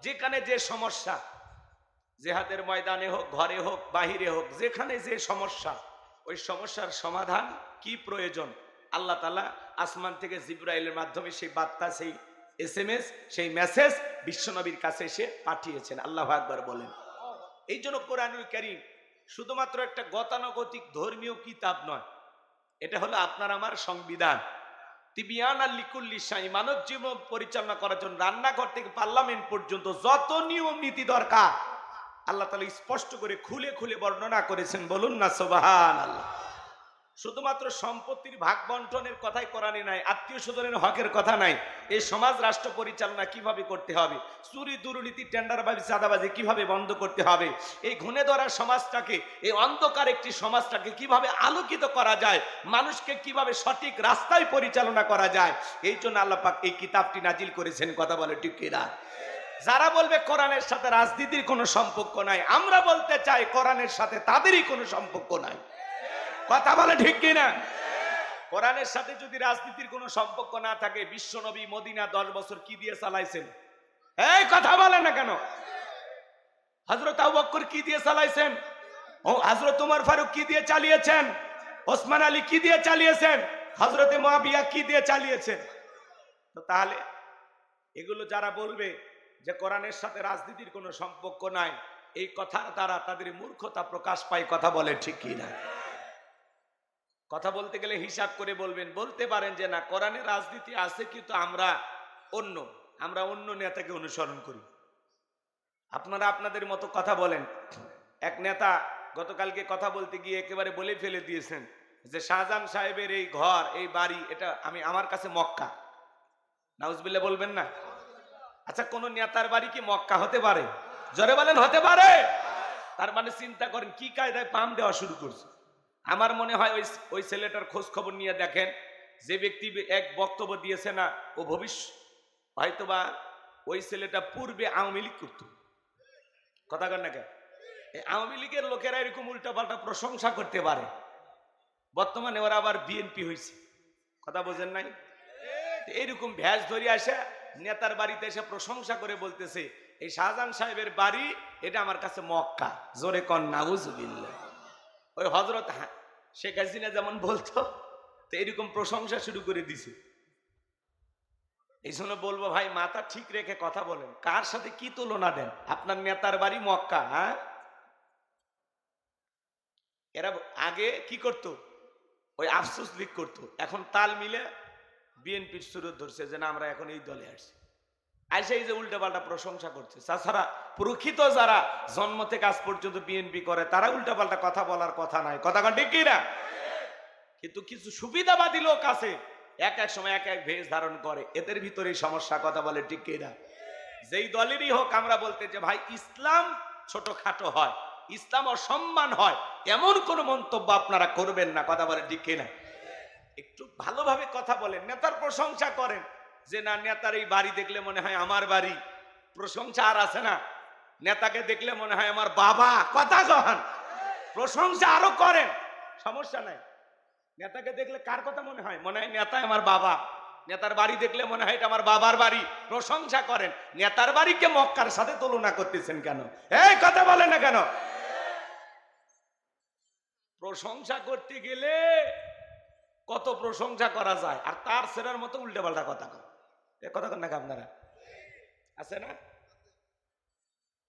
যেখানে যে সমস্যা, জিহাদের ময়দানে হোক, ঘরে হোক, বাহিরে হোক, যেখানে যে সমস্যা, ওই সমস্যার সমাধান কি প্রয়োজন, আল্লাহ তাআলা আসমান থেকে জিবরাইলের মাধ্যমে সেই বার্তা, সেই SMS, সেই মেসেজ বিশ্বনবীর কাছে এসে পাঠিয়েছেন। আল্লাহু আকবার বলেন। এই জন্য কোরআনুল কারীম শুধুমাত্র একটা গতানুগতিক ধর্মীয় কিতাব নয়, এটা হলো আপনার আমার সংবিধান। তিবিয়ানাল লিকুল্লি শাই, মানব জীবন পরিচালনা করার জন্য রান্নাঘর থেকে পার্লামেন্ট পর্যন্ত যত নিয়ম নীতি দরকার আল্লাহ তাআলা স্পষ্ট করে খুলে খুলে বর্ণনা করেছেন। বলুন না সুবহানাল্লাহ। শুধুমাত্র সম্পত্তির ভাগ বন্টনের কথাই কোরআনে নাই, আত্মীয় স্বজনের হকের কথা নাই। এই সমাজ রাষ্ট্র পরিচালনা কিভাবে করতে হবে, চুরি দুর্নীতি টেন্ডারবাজি চাঁদাবাজি কিভাবে বন্ধ করতে হবে, এই ঘুণে ধরা সমাজটাকে, এই অন্ধকার একটি সমাজটাকে কিভাবে আলোকিত করা যায়, মানুষকে কিভাবে সঠিক রাস্তায় পরিচালনা করা যায়, এই জন্য আল্লাহ পাক এই কিতাবটি নাজিল করেছেন। কথা বলে ঠিক কিনা? যারা বলবে কোরআনের সাথে রাজনীতির কোনো সম্পর্ক নাই, আমরা বলতে চাই কোরআনের সাথে তাদেরই কোনো সম্পর্ক নাই। কথা বলে ঠিক কিনা? কোরআনের সাথে যদি রাজনীতির কোনো সম্পর্ক না থাকে, বিশ্বনবী মদিনা 10 বছর কি দিয়ে চালাইছেন? এই কথা বলে না কেন? হযরত আবু বকর কি দিয়ে চালাইছেন? ও হযরত ওমর ফারুক কি দিয়ে চালিয়েছেন? ওসমান আলী কি দিয়ে চালিয়েছেন? হযরত মুয়াবিয়া কি দিয়ে চালিয়েছেন? তো তাহলে এগুলো যারা বলবে যে কোরআনের সাথে রাজনীতির কোনো সম্পর্ক নাই, এই কথার দ্বারা তাদের মূর্খতা প্রকাশ পায়। কথা বলে ঠিক কিনা? কথা বলতে গেলে হিসাব করে বলবেন, বলতে পারেন যে না, কোরআনে রাজনীতি আছে কিন্তু আমরা অন্য নেতাকে অনুসরণ করি। আপনারা আপনাদের মতো কথা বলেন। এক নেতা গতকালকে কথা বলতে গিয়ে একেবারে বলে ফেলে দিয়েছেন যে শাহজাহান সাহেবের এই ঘর, এই বাড়ি, এটা আমার কাছে মক্কা। নাউজুবিল্লাহ বলবেন না? আচ্ছা, কোন নেতার বাড়ি কি মক্কা হতে পারে? জোরে বলেন হতে পারে? তার মানে চিন্তা করেন কি কায়দায় পাম দেওয়া শুরু করছে। আমার মনে হয় ওই ছেলেটার খোঁজ খবর নিয়ে দেখেন, যে ব্যক্তি এক বক্তব্য দিয়েছে না, ও ভবিষ্যৎ হয়তোবা ওই ছেলেটা পূর্বে আওয়ামী লীগ করত। কথা কন না কেন? আওয়ামী লীগের লোকেরা এরকম উল্টাপাল্টা প্রশংসা করতে পারে, বর্তমানে ওরা আবার বিএনপি হয়েছে। কথা বোঝেন নাই? এইরকম ভ্যাস ধরে আসে নেতার বাড়িতে এসে প্রশংসা করে বলতেছে এই শাহজাহান সাহেবের বাড়ি, এটা আমার কাছে মক্কা। জোরে কন নাউজুবিল্লাহ। ওই হযরত শেখ হাসিনা যেমন বলতো, তো এরকম প্রশংসা শুরু করে দিছে। এই জন্য বলবো ভাই, মাথা ঠিক রেখে কথা বলেন। কার সাথে কি তুলনা দেন? আপনার নেতার বাড়ি মক্কা। হ্যাঁ, এরা আগে কি করত? ওই আফসোস লীগ করতো, এখন তাল মিলে বিএনপির সুরত ধরছে যে না, আমরা এখন এই দলে আসছি। আইসা এই যে উল্টা পাল্টা প্রশংসা করছে। তাছাড়া প্রকৃত যারা জন্ম থেকে আজ পর্যন্ত বিএনপি করে, তারা উল্টা পাল্টা কথা বলার কথা নাই। কথা ঠিক কি না? কিন্তু কিছু সুবিধাবাদী লোক আছে, এক এক সময় এক এক ভেষ ধারণ করে, এদের ভিতরে সমস্যা। কথা বলে ঠিক কি না? যেই দলেরই হোক, আমরা বলতে যে ভাই, ইসলাম ছোটখাটো হয়, ইসলাম অসম্মান হয়, এমন কোন মন্তব্য আপনারা করবেন না। কথা বলে ঠিক কি না? একটু ভালোভাবে কথা বলেন। নেতার প্রশংসা করেন যে না, নেতার এই বাড়ি দেখলে মনে হয় আমার বাড়ি। প্রশংসা আর আছে না? নেতাকে দেখলে মনে হয় আমার বাবা। কথা কন, প্রশংসা আরো করেন, সমস্যা নাই। নেতাকে দেখলে কার কথা মনে হয়? মনে হয় নেতা আমার বাবা। নেতার বাড়ি দেখলে মনে হয় এটা আমার বাবার বাড়ি। প্রশংসা করেন। নেতার বাড়িকে মক্কার সাথে তুলনা করতেছেন কেন? এই কথা বলে না কেন? প্রশংসা করতে গেলে কত প্রশংসা করা যায়, আর তার সেরার মতো উল্টে পাল্টা কথা কয়। কথা কন নাকি আপনারা? আছে না?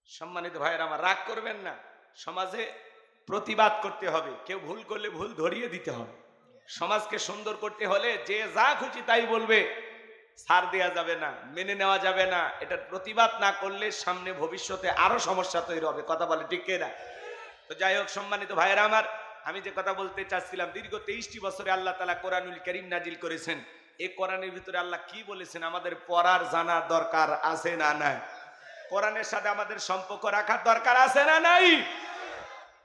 সম্মানিত ভাইয়েরা আমার, রাগ করবেন না। সমাজে প্রতিবাদ করতে হবে, কেউ ভুল করলে ভুল ধরিয়ে দিতে হবে। সমাজকে সুন্দর করতে হলে যে যা খুশি তাই বলবে, ছাড় দেওয়া যাবে না, মেনে নেওয়া যাবে না। এটার প্রতিবাদ না করলে সামনে ভবিষ্যতে আরো সমস্যা তৈরি হবে। কথা বলে ঠিক কিনা? তো যাই হোক, সম্মানিত ভাইয়েরা আমার, আমি যে কথা বলতে চাচ্ছিলাম, দীর্ঘ 23টি বছরে আল্লাহ তাআলা কোরআনুল কারীম নাজিল করেছেন। এই কোরআনের ভিতরে আল্লাহ কি বলেছেন আমাদের পড়ার জানার দরকার আছে না নাই? কোরআনের সাথে আমাদের সম্পর্ক রাখার দরকার আছে না নাই?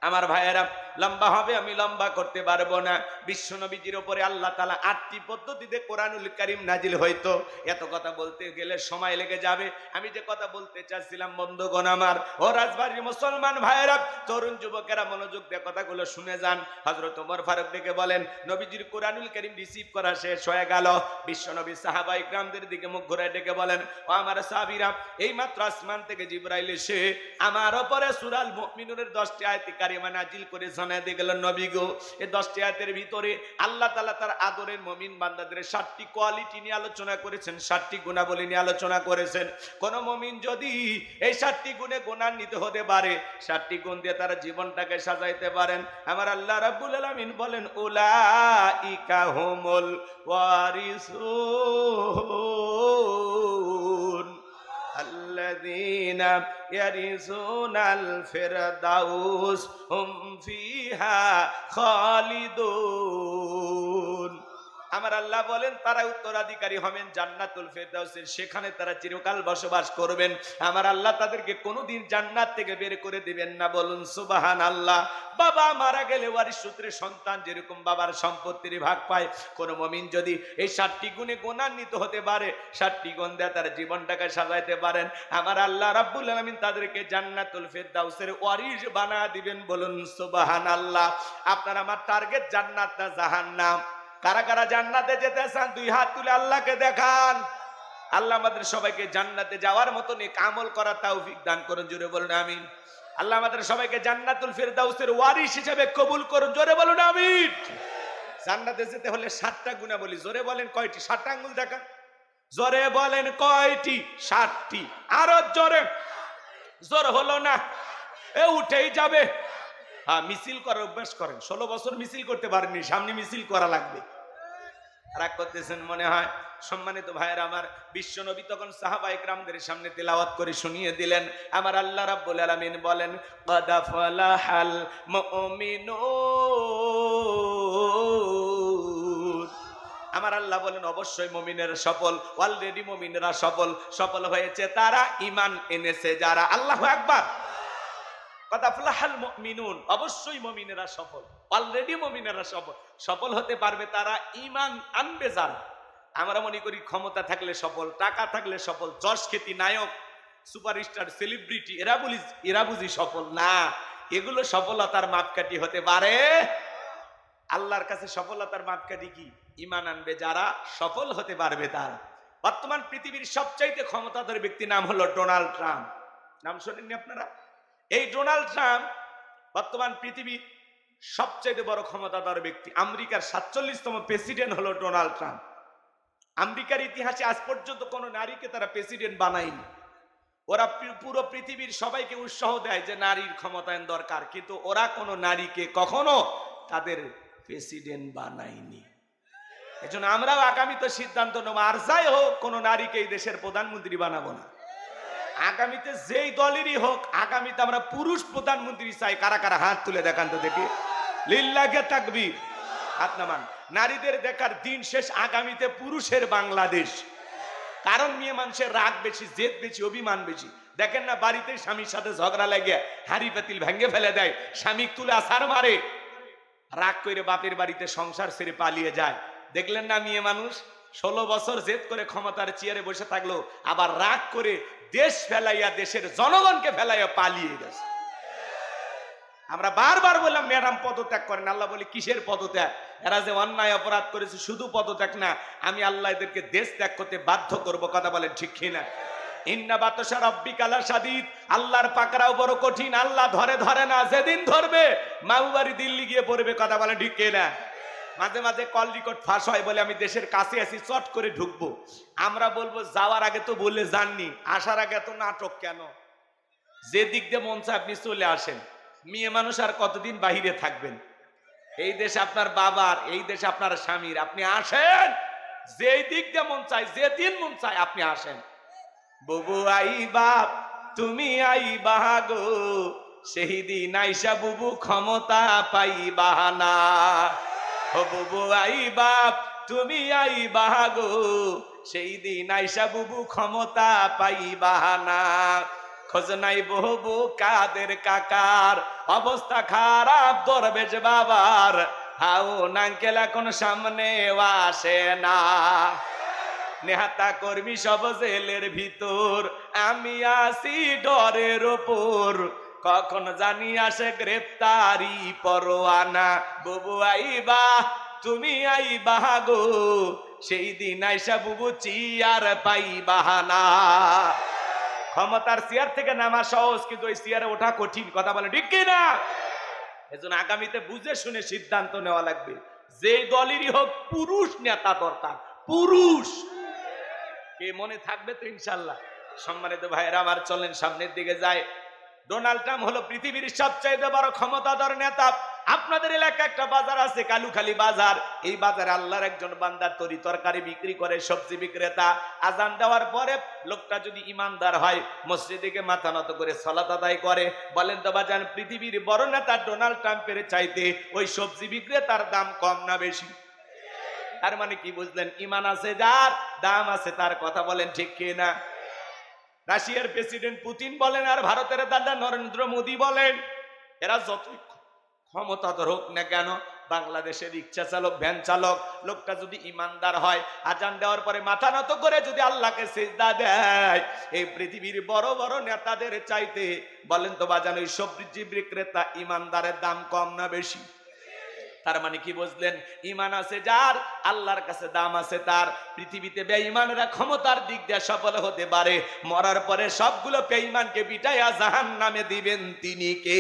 আমার ভাইয়েরা, লম্বা হবে, আমি লম্বা করতে পারবো না। বিশ্ব নবীজির উপরে আল্লাহ তাআলা 8টি পদ্ধতিতে কোরআনুল কারীম নাজিল হইতো। এত কথা বলতে গেলে সময় লেগে যাবে। আমি যে কথা বলতে চাচ্ছিলাম বন্ধুগণ আমার, ও রাজবাড়ির মুসলমান ভাইয়েরা, তরুণ যুবকেরা মনোযোগ দিয়ে কথাগুলো শুনে যান। হযরত ওমর ফারুক ডেকে বলেন, নবীজির কোরআনুল কারীম রিসিভ করা শেষ হয়ে গেল। বিশ্ব নবী সাহাবায়ে কিরামদের দিকে মুখ ঘুরে ডেকে বলেন, ও আমার সাহাবীরা, এই মাত্র আসমান থেকে জিবরাইল এসে আমার উপরে সূরাল মুমিনুনের 10টি আয়াত কারিমা নাজিল করে জানায় দিয়ে গেল, নবী গো, এই 10টি আয়াতের ভিতরে আল্লাহ তাআলা তার আদরের মুমিন বান্দাদের 7টি কোয়ালিটি নিয়ে আলোচনা করেছেন, 7টি গুণাবলী নিয়ে আলোচনা করেছেন। কোন মুমিন যদি এই 7টি গুণে গুণান্বিত হতে পারে, 7টি গুণ দিয়ে তার জীবনটাকে সাজাইতে পারেন, আমার আল্লাহ রাব্বুল আলামিন বলেন, উলাইকা হুমুল ওয়ারিসুন আল্লাযীনা ইয়ারিসুনাল ফিরদাউস হুম ফিহা খালিদুন। আমার আল্লাহ বলেন, তারা উত্তরাধিকারী হবেন জান্নাতুল ফেরদাউসের, সেখানে তারা চিরকাল বসবাস করবেন। আমার আল্লাহ তাদেরকে কোনোদিন জান্নাত থেকে বের করে দিবেন না, বলুন সুবহানাল্লাহ। বাবা মারা গেলে ওয়ারিশ সূত্রে সন্তান যেরকম বাবার সম্পত্তির ভাগ পায়, কোন মুমিন যদি এই 7টি গুণে গুণান্বিত হতে পারে, 7টি গুণ দিয়ে তার জীবনটাকে সাজাইতে পারেন, আমার আল্লাহ রাব্বুল আলামিন তাদেরকে জান্নাতুল ফেরদাউসের ওয়ারিশ বানায় দিবেন, বলুন সুবহানাল্লাহ। আপনার আমার টার্গেট জান্নাত না জাহান্নাম? কারা কারা জান্নাতে যেতে চান, 2 হাত তুলে আল্লাহকে দেখান। আল্লাহ আমাদের সবাইকে জান্নাতে যাওয়ার মতো নেক আমল করার তৌফিক দান করুন, জোরে বলুন আমিন। আল্লাহ আমাদের সবাইকে জান্নাতুল ফেরদাউসের ওয়ারিশ হিসেবে কবুল করুন, জোরে বলুন আমিন। জান্নাতে যেতে হলে 7টা গুণাবলী, জোরে বলেন কয়টি? 7টা আঙ্গুল দেখান, জোরে বলেন কয়টি? 7টি। আরো জোরে, জোর হলো না, এ উঠেই যাবে। হ্যাঁ, মিছিল করার অভ্যাস করেন। 16 বছর মিছিল করতে পারেননি, সামনে মিছিল করা লাগবে। রাগ করতেছেন মনে হয়। সম্মানিত ভাইয়েরা আমার, বিশ্ব নবী তখন সাহাবায়ে কিরামদের সামনে তেলাওয়াত করে শুনিয়ে দিলেন। আমার আল্লাহ রাব্বুল আলামিন বলেন, ক্বাদ ফালাহাল মুমিনুন। আমার আল্লাহ বলেন, অবশ্যই মুমিনেরা সফল, অলরেডি মুমিনেরা সফল। সফল হয়েছে তারা ঈমান এনেছে যারা। আল্লাহু আকবার। অবশ্যই মুমিনেরা সফল, অলরেডি মুমিনেরা সফল। সফল হতে পারবে তারা ঈমান আনবে যারা। আমরা মনে করি ক্ষমতা থাকলে সফল, টাকা থাকলে সফল, যশ খ্যাতি, নায়ক, সুপারস্টার, সেলিব্রিটি, এরা বুঝি সফল না। এগুলো সফলতার মাপকাঠি হতে পারে। আল্লাহর কাছে সফলতার মাপকাঠি কি? ঈমান আনবে যারা, সফল হতে পারবে তারা। বর্তমান পৃথিবীর সবচাইতে ক্ষমতাধর ব্যক্তি নাম হলো ডোনাল্ড ট্রাম্প। নাম শোনেননি আপনারা? এই ডোনাল্ড ট্রাম্প বর্তমান পৃথিবীর সবচেয়ে বড় ক্ষমতাধর ব্যক্তি। আমেরিকার 47তম প্রেসিডেন্ট হলো ডোনাল্ড ট্রাম্প। আমেরিকার ইতিহাসে আজ পর্যন্ত কোন নারীকে তারা প্রেসিডেন্ট বানায়নি। ওরা পুরো পৃথিবীর সবাইকে উৎসাহ দেয় যে নারীর ক্ষমতায়ন দরকার, কিন্তু ওরা কোনো নারীকে কখনো তাদের প্রেসিডেন্ট বানায়নি। এজন্য আমরাও আগামীতে সিদ্ধান্ত নেব, আর যাই হোক, কোন নারীকে এই দেশের প্রধানমন্ত্রী বানাবো না। আগামীতে যেই দলেরই হোক, আগামীতে আমরা পুরুষ প্রধানমন্ত্রী চাই। কারা কারা হাত তুলে দেখান তো দেখি, লিল্লাহে তাকবীর, হাত নামান। নারীদের দেখার দিন শেষ, আগামীতে পুরুষের বাংলাদেশ। কারণ মেয়ে মানুষের রাগ বেশি, জেদ বেশি, অভিমান বেশি। দেখেন না, বাড়িতে স্বামীর সাথে ঝগড়া লাগে, হাড়ি পাতিল ভেঙে ফেলে দেয়, স্বামী তুলে আছাড় মারে, রাগ করে বাপের বাড়িতে সংসার ছেড়ে পালিয়ে যায়। দেখলেন না, মেয়ে মানুষ 16 বছর জেদ করে ক্ষমতার চেয়ারে বসে থাকলো, আবার রাগ করে দেশ ফেলাইয়া, দেশের জনগণকে ফেলাইয়া পালিয়ে গেছে। আমরা বারবার বললাম ম্যাডাম পদত্যাগ করেন। আল্লাহ বলে, কিসের পদত্যাগ? এরা যে অন্যায় অপরাধ করেছে, শুধু পদত্যাগ না, আমি আল্লাহ এদেরকে দেশ ত্যাগ করতে বাধ্য করব। কথা বলেন ঠিক কিনা? ইন্না বাতাসা রাব্বিকা লাশাদীদ। আল্লাহর পাকড়াও বড় কঠিন। আল্লাহ ধরে ধরে না, যেদিন ধরবে মাউবাড়ি দিল্লি গিয়ে পড়বে। কথা বলেন ঠিক কিনা? মাঝে মাঝে কল রেকর্ড ফাঁস হয়, বলে আমি দেশের কাছে আছি, চট করে ঢুকবো। আমরা বলবো, যাওয়ার আগে তো বলে যাননি, আসার আগে তো নাটক কেন? যে দিক দিয়ে মন চায় আপনি চলে আসেন। মেয়ে মানুষ আর কতদিন বাহিরে থাকবেন? এই দেশ আপনার বাবার, এই দেশ আপনার স্বামীর। আপনি আসেন, যেই দিক দিয়ে মন চায়, যে দিন মন চায় আপনি আসেন। বুবু আই বাপ তুমি আই বাহাগো, সেই দিন আইসা বুবু ক্ষমতা পাইবা না। ও বুবু আই বাপ তুমি আই বাহাগো, সেই দিন আইসা বুবু ক্ষমতা পাইবা না। খোঁজ নাই বহু কাদের কাকার, অবস্থা খারাপ দরবেশ বাবার, হাও নাঙ্কেল এখন সামনে আসে না, নেহাতা কর্মী সব জেলের ভিতর, আমি আসি ডরের ওপর, কখন জানি আসে গ্রেপ্তারি পরোয়ানা, বুবু আইবা তুমি আইবা গো, সেই দিন আইসা বুবু চিয়ার পাইবা না। ক্ষমতার চেয়ার থেকে নামা সহজ, কিন্তু ওই চেয়ারে ওঠা কঠিন, কথা বলে ঠিক কিনা? এজন্য আগামীতে বুঝে শুনে সিদ্ধান্ত নেওয়া লাগবে, যে দলেরই হোক পুরুষ নেতা দরকার, পুরুষ। কে মনে থাকবে তো ইনশাল্লাহ। সম্মানিত ভাইয়েরা আমার, চলেন সামনের দিকে যায়। ডোনাল্ড ট্রাম্প হলো পৃথিবীর সবচাইতে বড় ক্ষমতাধর নেতা। আপনাদের এলাকায় একটা বাজার আছে, কালুখালী বাজার। এই বাজারে আল্লাহর একজন বান্দা তরি তরকারি বিক্রি করে, সবজি বিক্রেতা। আজান দেওয়ার পরে লোকটা যদি ইমানদার হয়, মসজিদে গিয়ে মাথা নত করে সালাত আদায় করে। বলেন তো বাজান, পৃথিবীর বড় নেতা ডোনাল্ড ট্রাম্পের চাইতে ওই সবজি বিক্রেতার দাম কম না বেশি? তার মানে কি বুঝলেন? ইমান আছে যার, দাম আছে তার, কথা বলেন ঠিক কিনা? রাশিয়ার প্রেসিডেন্ট পুতিন বলেন আর ভারতের দাদা নরেন্দ্র মোদী বলেন, এরা যতই ক্ষমতাধর হোক না কেন, বাংলাদেশের রিক্সা চালক, ভ্যান চালক, লোকটা যদি ইমানদার হয়, আজান দেওয়ার পরে মাথা নত করে যদি আল্লাহকে সিজদা দেয়, এই পৃথিবীর বড় বড় নেতাদের চাইতে বলেন তো বাজান ওই সবজি বিক্রেতা ইমানদারের দাম কম না বেশি? তার মানে কি বুঝলেন? ইমান আছে যার, আল্লাহর কাছে দাম আছে তার। পৃথিবীতে বেঈমানরা ক্ষমতার দিক দিয়ে সফল হতে পারে, মরার পরে সবগুলো বেঈমানকে পিটাইয়া জাহান্নামে দিবেন তিনি কে?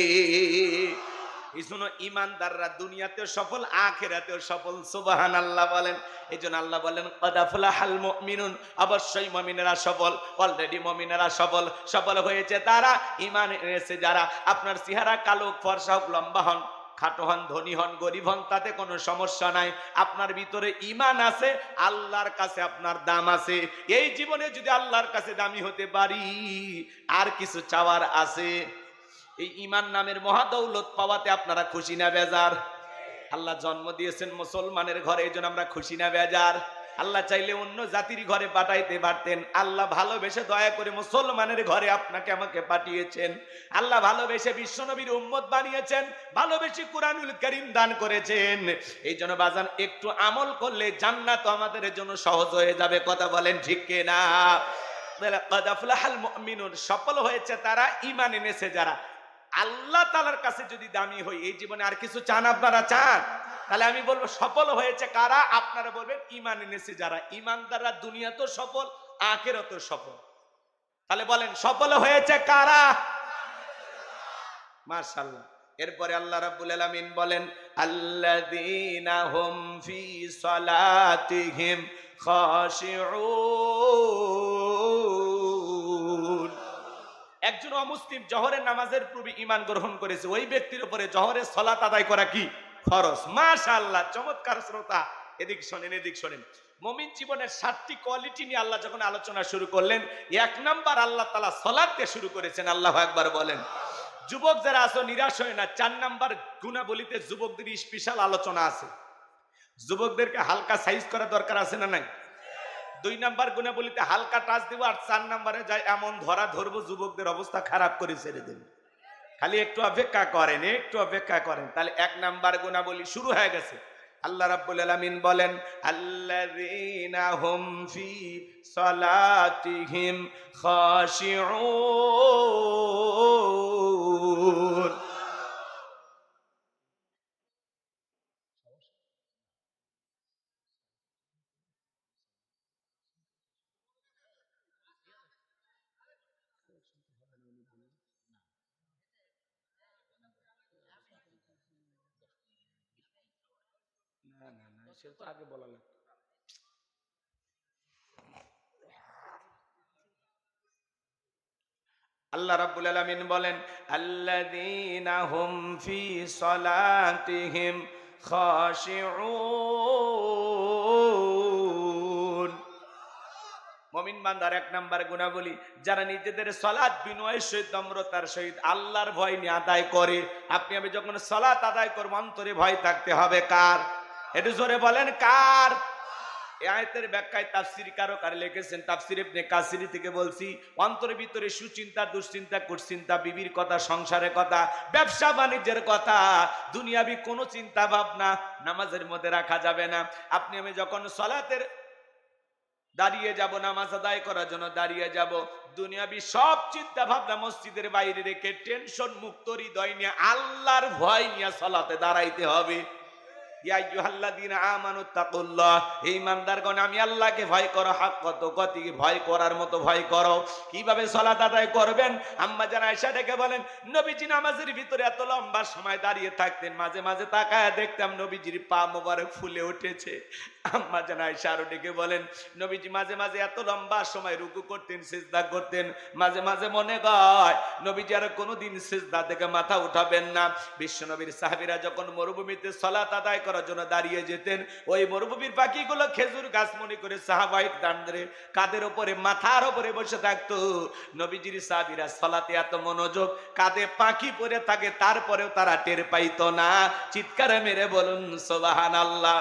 এই জন্য ইমানদাররা দুনিয়াতেও সফল, আখিরাতেও সফল। সুবহানাল্লাহ বলেন। এই জন্য আল্লাহ বলেন ক্বাদ আফলাহাল মুমিনুন, অবশ্যই মুমিনেরা সফল, অলরেডি মুমিনেরা সফল। সফল হয়েছে তারা, ঈমান এনেছে যারা। আপনার চেহারা কালো, ফর্সা হোক, লম্বা হন, খাটো হন, ধনী হন, গরিব হন, তাতে কোনো সমস্যা নাই। আপনার ভিতরে ঈমান আছে, আল্লাহর কাছে আপনার দাম আছে। এই জীবনে যদি আল্লাহর কাছে দামি হতে পারি, আর কিছু চাওয়ার আছে? এই ঈমান নামের মহাদৌলত পাওয়াতে আপনারা খুশি না বেজার? আল্লাহ জন্ম দিয়েছেন মুসলমানের ঘরে, এই জন্য আমরা খুশি না বেজার? আল্লাহ চাইলে অন্য জাতির ঘরে পাঠাইতে পারতেন। আল্লাহ ভালোবেসে দয়া করে মুসলমানের ঘরে আপনাকে আমাকে পাঠিয়েছেন। আল্লাহ ভালোবেসে বিশ্বনবীর উম্মত বানিয়েছেন, ভালোবেসে কুরআনুল কারীম দান করেছেন। এই জন্য বাজান, একটু আমল করলে জান্নাত আমাদের জন্য সহজ হয়ে যাবে, কথা বলেন ঠিক কিনা? ক্বাদ আফলাহাল মুমিনুন, সফল হয়েছে তারা, ঈমান এনেছে যারা। আল্লাহ তাআলার কাছে যদি দামি হই, এই জীবনে আর কিছু চান আপনারা? চান? তাহলে আমি বলবো সফল হয়েছে কারা? আপনারা বলবেন ঈমান এনেছে যারা। ঈমানদাররা দুনিয়াতেও সফল, আখিরাতেও সফল। তাহলে বলেন সফল হয়েছে কারা? মাশাআল্লাহ। এরপরে আল্লাহ রাব্বুল আলামিন বলেন আল্লাযীনা হুম ফি সালাতিহিম খাশিউন। একজন অমুসলিম জোহরের নামাজের পূর্বে ঈমান গ্রহণ করেছে, ওই ব্যক্তির উপরে জোহরের সালাত আদায় করা কি? ফরজ। মাশাআল্লাহ, চমৎকার শ্রোতা। এদিক শোনেন, এদিক শোনেন। মুমিন জীবনের 7টি কোয়ালিটি নিয়ে আল্লাহ যখন আলোচনা শুরু করলেন, 1 নাম্বার আল্লাহ তাআলা সালাত দিয়ে শুরু করেছেন। আল্লাহু আকবার বলেন। যুবক যারা আছো নিরাশ হয় না, 4 নাম্বার গুণাবলীতে যুবকদের স্পেশাল আলোচনা আছে। যুবকদেরকে হালকা সাইজ করা দরকার আছে না নাই? 2 নাম্বার গুণাবলীতে হালকা টাচ দিব, আর 4 নাম্বারে যায় এমন ধরা ধরবো যুবকদের অবস্থা খারাপ করে ছেড়ে দেব। খালি একটু অপেক্ষা করেন, একটু অপেক্ষা করেন। তাহলে 1 নাম্বার গুণাবলী শুরু হয়ে গেছে। আল্লাহ রাব্বুল আলামিন বলেন আল্লাযীনা হুম ফি সালাতিহিম খাশিউন। না না না, সে তো আগে বলা লাগতো। আল্লাহ রাব্বুল আলামিন বলেন আল্লাযীনা হুম ফি সালাতিহিম খাশিউন। মুমিন বান্দার 1 নাম্বার গুণাবলী, যারা নিজেদের সালাত বিনয়ের সহিত, নম্রতার সহিত, আল্লাহর ভয় নিয়ে আদায় করে। আপনি আমি যখন সালাত আদায় করব, অন্তরে ভয় থাকতে হবে কার? একটু জোরে বলেন কার? এই আয়াতের ব্যাখ্যায় তাফসীরকারকার লিখেছেন, তাফসীর ইবনে কাসির থেকে বলছি, অন্তরের ভিতরে সুচিন্তা, দুশ্চিন্তা, কুশ্চিন্তা, বিবির কথা, সংসারের কথা, ব্যবসা বাণিজ্যের কথা, দুনিয়াবি কোনো চিন্তা ভাবনা নামাজের মধ্যে রাখা যাবে না। আপনি আমি যখন সালাতের দাঁড়িয়ে যাব, নামাজ আদায় করার জন্য দাঁড়িয়ে যাব, দুনিয়াবি সব চিন্তা ভাবনা মসজিদের বাইরে রেখে টেনশন মুক্ত হৃদয় নিয়ে আল্লাহর ভয় নিয়ে সালাতে দাঁড়াইতে হবে। ইয়া আইয়ুহাল্লাযীনা আমানুত্তাকুল্লাহ, হে ঈমানদারগণ আমি আল্লাহকে ভয় করো, হাক্কা তুকাতিহি, ভয় করার মতো ভয় করো। কিভাবে সালাত আদায় করবেন? আম্মা জান আয়েশা ডেকে বলেন, নবীজি নামাজের ভিতরে এত লম্বা সময় দাঁড়িয়ে থাকতেন, মাঝে মাঝে তাকায় দেখতাম নবীজির পা মোবারক ফুলে উঠেছে। আম্মা জান আয়েশা আরো ডেকে বলেন, নবীজি মাঝে মাঝে এত লম্বা সময় রুকু করতেন, সিজদা করতেন, মাঝে মাঝে মনে হয় নবীজি আর কোনোদিন সিজদা থেকে মাথা উঠাবেন না। বিশ্ব নবীর সাহাবীরা যখন মরুভূমিতে সালাত আদায় করার জন্য দাঁড়িয়ে যেতেন, ওই মরুভূমির পাখিগুলো খেজুর গাছ মনে করে সাহাবায়ে কেরামদের কাঁধের উপরে, মাথার উপরে বসে থাকতো। নবীজির সাহাবীরা সালাতে এত মনোযোগ, কাঁধে পাখি পড়ে থাকে, তারপরেও তারা টের পাইতো না। চিৎকার মেরে বলুন সুবহানাল্লাহ।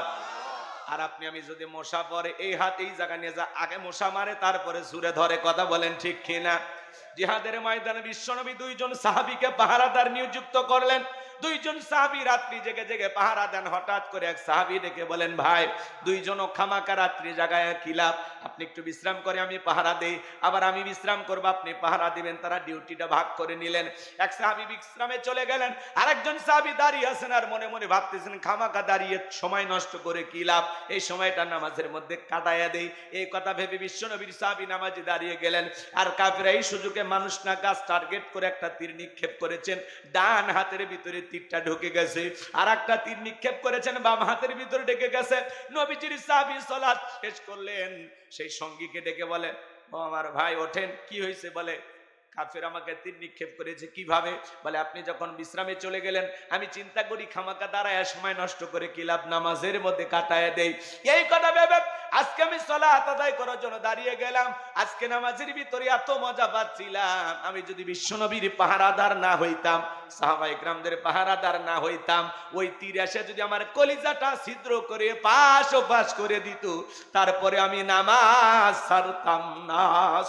আর আপনি আমি যদি মশা পড়ে, এই হাত এই জায়গা নিয়ে যা, আগে মশা মারে তারপরে জুড়ে ধরে, কথা বলেন ঠিক কিনা? জিহাদের ময়দানে বিশ্বনবী দুইজন সাহাবীকে পাহারাদার নিযুক্ত করলেন। দুইজন সাহাবী রাত্রি জেগে জেগে পাহারা দেন। হঠাৎ করে এক সাহাবী ডেকে বলেন, ভাই দুইজনও খামাকা রাত্রি জাগায় কি লাভ, আপনি একটু বিশ্রাম করে আমি পাহারা দেই, আবার আমি বিশ্রাম করব, আপনি পাহারা দিবেন। তারা ডিউটিটা ভাগ করে নিলেন। এক সাহাবী বিশ্রামে চলে গেলেন, আরেকজন সাহাবী দাঁড়িয়ে আছেন আর মনে মনে ভাবতেছেন, খামাকা দাঁড়িয়ে সময় নষ্ট করে কি লাভ, এই সময়টা নামাজের মধ্যে কাটাইয়া দেই। এই কথা ভেবে বিশ্বনবীর সাহাবী নামাজে দাঁড়িয়ে গেলেন। আর কাফেররা এই সুযোগে মানুষ না গাছ টার্গেট করে একটা তীর নিক্ষেপ করেছেন, ডান হাতের ভিতরে তীরটা ঢুকে গেছে, আর একটা তীর নিক্ষেপ করেছেন বাম হাতের ভিতরে ঢুকে গেছে। নবীজির সাহাবী সালাত শেষ করলেন, সেই সঙ্গীকে ডেকে বলে, ও আমার ভাই ওঠেন, কি হয়েছে? বলে, কাফের আমাকে তীর নিক্ষেপ করেছে। কিভাবে? বলে, আপনি যখন বিশ্রামে চলে গেলেন, আমি চিন্তা করি খামাকা দাঁড়ায় সময় নষ্ট করে কি লাভ, নামাজের মধ্যে কাটায় দেই। এই কথা ভেবে আজকে আমি সালাত আদায় করার জন্য দাঁড়িয়ে গেলাম। আজকে নামাজের ভিতরে এত মজা পাচ্ছিলাম, আমি যদি বিশ্বনবীর পাহারাদার না হইতাম, সাহাবায়ে কেরামদের পাহারাদার না হইতাম, ওই তীর এসে যদি আমার কলিজাটা ছিদ্র করে পাশ ও পাশ করে দিত, তারপরে আমি নামাজ ছাড়তাম না।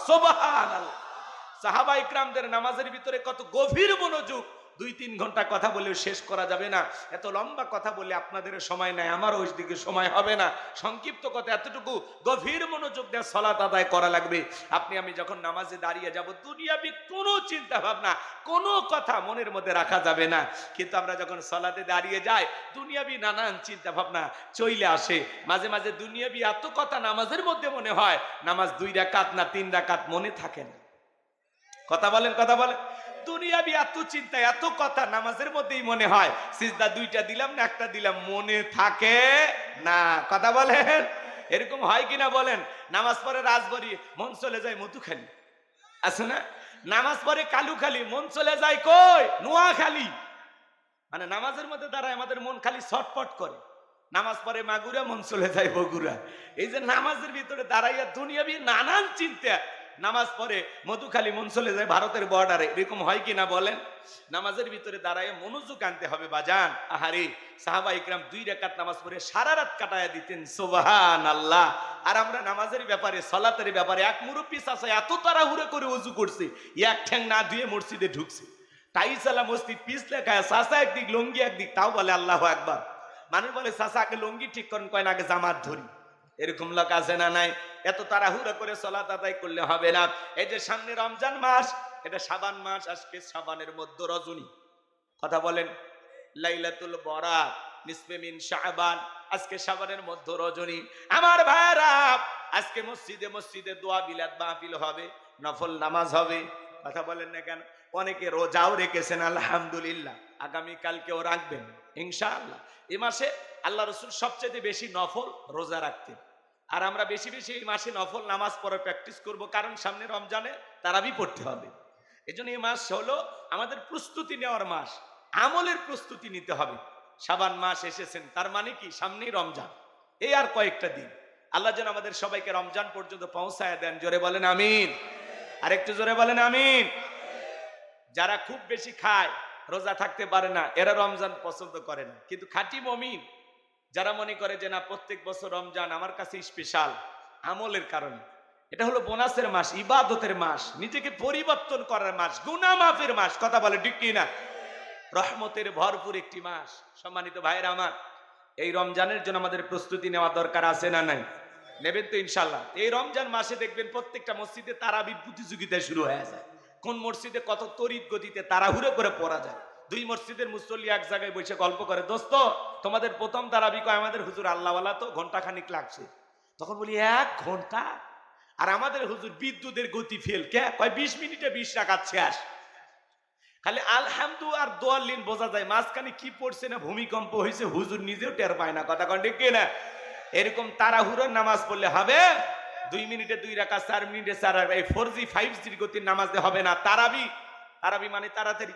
সুবহানাল্লাহ। সাহাবায়ে কেরামদের নামাজের ভিতরে কত গভীর মনোযোগ, 2-3 ঘন্টা কথা বলেও শেষ করা যাবে না। এত লম্বা কথা বলে আপনাদের সময় নাই, আমারও ওই দিকে সময় হবে না। সংক্ষিপ্ত কথা, এতটুকু গভীর মনোযোগ দিয়ে সালাত আদায় করা লাগবে। আপনি আমি যখন নামাজে দাঁড়িয়ে যাব, দুনিয়াবি কোনো চিন্তা ভাবনা, কোনো কথা মনের মধ্যে রাখা যাবে না। কিন্তু আমরা যখন সালাতে দাঁড়িয়ে যাই, দুনিয়াবি নানান চিন্তা ভাবনা চলে আসে। মাঝে মাঝে দুনিয়াবি এত কথা নামাজের মধ্যে মনে হয়, নামাজ 2 রাকাত না 3 রাকাত মনে থাকে না। কথা বলেন, কথা বলেন। দুনিয়াবি এত চিন্তা, এত কথা নামাজের মধ্যেই মনে হয়, সিজদা 2টা দিলাম না 1টা দিলাম, মনে থাকে না। কথা বলেন, এরকম হয় কিনা বলেন? নামাজ পড়ে রাজবাড়ি, মন চলে যায় মধুখালী, আছে না? নামাজ পড়ে কালুখালী, মন চলে যায় কই? নোয়াখালী। মানে নামাজের মধ্যে দাঁড়ায় আমাদের মন খালি ছটফট করে। নামাজ পড়ে মাগুরা, মন চলে যায় বগুড়া। এই যে নামাজের ভিতরে দাঁড়াইয়া দুনিয়াবি নানান চিন্তা, নামাজ পড়ে মধুখালী, মন চলে যায় ভারতের বর্ডারে। এরকম হয় কিনা বলেন? নামাজের ভিতরে দাঁড়ায় মনোযোগ আনতে হবে বাজান। আহারে, সাহাবায়ে কেরাম 2 রাকাত নামাজ পড়ে সারা রাত কাটায়া দিতেন। সুবহানাল্লাহ। আর আমরা নামাজের ব্যাপারে, সালাতের ব্যাপারে, এক মুরব্বি চাচা এত তাড়াহুড়ো করে ওযু করছে, এক ঠ্যাং না ধুয়ে মসজিদে ঢুকছে। টাইসালা মসজিদ পিছলে খায়, চাচা একদিক লুঙ্গি একদিক, তাও বলে আল্লাহু আকবার। মানুষ বলে চাচা আগে লুঙ্গি ঠিক করেন, কয় না আগে জামাত ধরি। এরকম লোক আছে না নাই? এত তাড়াহুড়া করে সালাত আদায় করলে হবে না। এই যে সামনে রমজান মাস, এটা শাবান মাস, আজকে শাবানের মধ্য রজনী। কথা বলেন, লাইলাতুল বরাত, নিসফে মিন শাবান, আজকে শাবানের মধ্য রজনী। আমার ভাইরা, আজকে মসজিদে মসজিদে দোয়া বিলাত মাহফিল হবে, নফল নামাজ হবে। কথা বলেন না কেন? অনেকে রোজাও রেখেছেন, আলহামদুলিল্লাহ, আগামী কালকেও রাখবেন ইনশাআল্লাহ। এই মাসে আল্লাহ রাসূল সবচেয়ে বেশি নফল রোজা রাখতেন। আর আমরা বেশি বেশি এই মাসে নফল নামাজ পড়া প্র্যাকটিস করব, কারণ সামনে রমজানে তারাবি পড়তে হবে। এজন্য এই মাস হলো আমাদের প্রস্তুতি নেওয়ার মাস, আমলের প্রস্তুতি নিতে হবে। শাবান মাস এসেছেন, তার মানে কি সামনেই রমজান, এই আর কয়েকটা দিন। আল্লাহ যেন আমাদের সবাইকে রমজান পর্যন্ত পৌঁছায় দেন। জোরে বলেন আমিন। আর একটু জোরে বলেন আমিন। যারা খুব বেশি খায়, রোজা থাকতে পারে না, এরা রমজান পছন্দ করে না। কিন্তু খাঁটি মুমিন যারা মনে করে যে না প্রত্যেক বছর রমজান আমার কাছে স্পেশাল আমলের কারণে, এটা হলো বোনাসের মাস, ইবাদতের মাস, নিজেকে পরিবর্তন করার মাস, গুনাহ মাফের মাস, কথা বলে ঠিক কি না? রহমতের ভরপুর একটি মাস। সম্মানিত ভাইরা আমার, এই রমজানের জন্য আমাদের প্রস্তুতি নেওয়া দরকার আছে না নাই? নেবেন তো ইনশাল্লাহ। এই রমজান মাসে দেখবেন প্রত্যেকটা মসজিদে তারাবির প্রতিযোগিতা শুরু হয়ে যায়। কোন মসজিদে কত তড়িৎ গতিতে তাড়াহুড়ো করে পড়া যায়। দুই মসজিদের মুসল্লি এক জায়গায় বসে গল্প করে, দোস্ত তোমাদের প্রথম তারাবি কয়? আমাদের হুজুর আল্লাহওয়ালা তো ঘন্টা খানিক লাগছে। তখন বলি 1 ঘন্টা? আর আমাদের হুজুর বিদ্যুতের গতি ফেল, কে কয় 20 মিনিটে 20 রাকাত শেষ। খালি আলহামদু আর দোয়াল্লিন বোঝা যায়, মাঝখানে কি পড়ছে না ভূমিকম্প হয়েছে হুজুর নিজেও টের পায় না, কথা কন ঠিক কিনা? এরকম তাড়াহুড়োর নামাজ পড়লে হবে? 2 মিনিটে 2 রাকাত, 4 মিনিটে 4 রাকাত, এই 4G 5G গতির নামাজ দিয়ে হবে না। তারাবি মানে তাড়াতাড়ি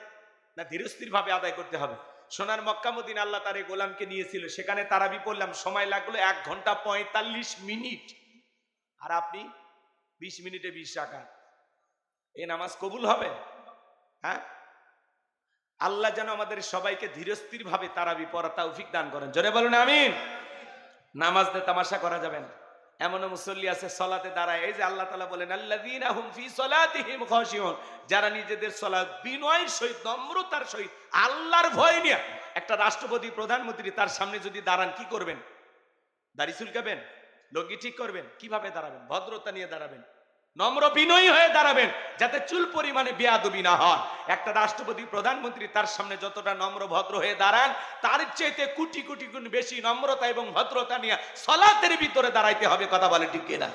না, ধীরস্থির ভাবে আদায় করতে হবে। সোনার মক্কা মদিনা আল্লাহ তার গোলামকে নিয়েছিল, সেখানে তারাবি পড়লাম, সময় লাগলো 1 ঘন্টা 45 মিনিট। আর আপনি 20 মিনিটে 20 রাকাত, এই নামাজ কবুল হবে? হ্যাঁ, আল্লাহ যেন আমাদের সবাইকে ধীরস্থির ভাবে তারাবি পড়া তৌফিক দান করেন, জোরে বলুন আমিন। নামাজ দিয়ে তামাশা করা যাবে না। এমন মুসল্লি আছে সালাতে দাঁড়ায়, এই যে আল্লাহ তাআলা বলেন আল্লাযীনা হুম ফি সালাতিহিম খাশিউন, যারা নিজেদের সালাত বিনয়ের সহিত, নম্রতার সহিত, আল্লাহর ভয় নিয়ে, একটা রাষ্ট্রপতি প্রধানমন্ত্রী তার সামনে যদি দাঁড়ান, কি করবেন? দাড়ি চুলকাবেন? লুঙ্গি ঠিক করবেন? কিভাবে দাঁড়াবেন? ভদ্রতা নিয়ে দাঁড়াবেন, নম্র বিনয়ী হয়ে দাঁড়াবেন, যাতে চুল পরিমাণে বেয়াদবি না হয়। একটা রাষ্ট্রপতি প্রধানমন্ত্রী তার সামনে যতটা নম্র ভদ্র হয়ে দাঁড়ান, তার চাইতে কোটি কোটি গুণ বেশি নম্রতা এবং ভদ্রতা নিয়ে সালাতের ভিতরে দাঁড়াইতে হবে, কথা বলে ঠিক কিনা?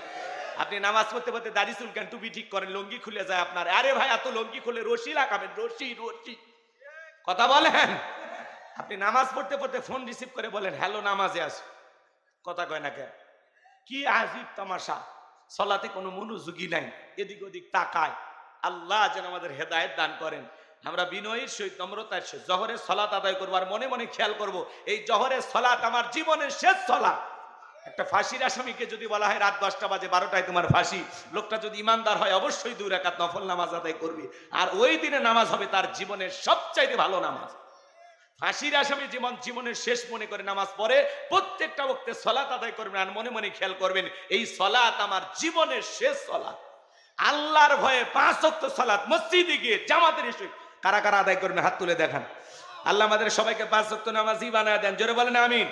আপনি নামাজ পড়তে পড়তে দাড়ি চুলকান, টুপি ঠিক করেন, লুঙ্গি খুলে যায় আপনার, আরে ভাই এত লুঙ্গি খুলে রশি লাগাবেন, রশি রশি, কথা বলেন। আপনি নামাজ পড়তে পড়তে ফোন রিসিভ করে বলেন হ্যালো, নামাজে আস, কথা কয় না কেন? কি আজীব তামাশা, সালাতে কোনো মনোযোগী নাই, এদিক ওদিক তাকায়। আল্লাহ যেন আমাদের হেদায়েত দান করেন। আমরা বিনয়ের সহিত, নম্রতার সহিত জহরের সালাত আদায় করবো, আর মনে মনে খেয়াল করব এই জহরের সালাত আমার জীবনের শেষ সালাত। একটা ফাঁসির আসামিকে যদি বলা হয় রাত 10টা বাজে 12টায় তোমার ফাঁসি, লোকটা যদি ইমানদার হয় অবশ্যই 2 রাকাত নফল নামাজ আদায় করবে, আর ওই দিনে নামাজ হবে তার জীবনের সবচাইতে ভালো নামাজ। ফাঁসির আসামি জীবনের শেষ মনে করে নামাজ পড়ে, প্রত্যেকটা ওয়াক্তে সালাত আদায় করবেন, আর মনে মনে খেয়াল করবেন এই সালাত আমার জীবনের শেষ সালাত। আল্লাহর ভয়ে 5 ওয়াক্ত সালাত মসজিদে গিয়ে জামাতের সহিত কারা কারা আদায় করবেন হাত তুলে দেখান। আল্লাহ আমাদের সবাইকে 5 ওয়াক্ত নামাজি বানায় দেন, জোরে বলেন আমিন।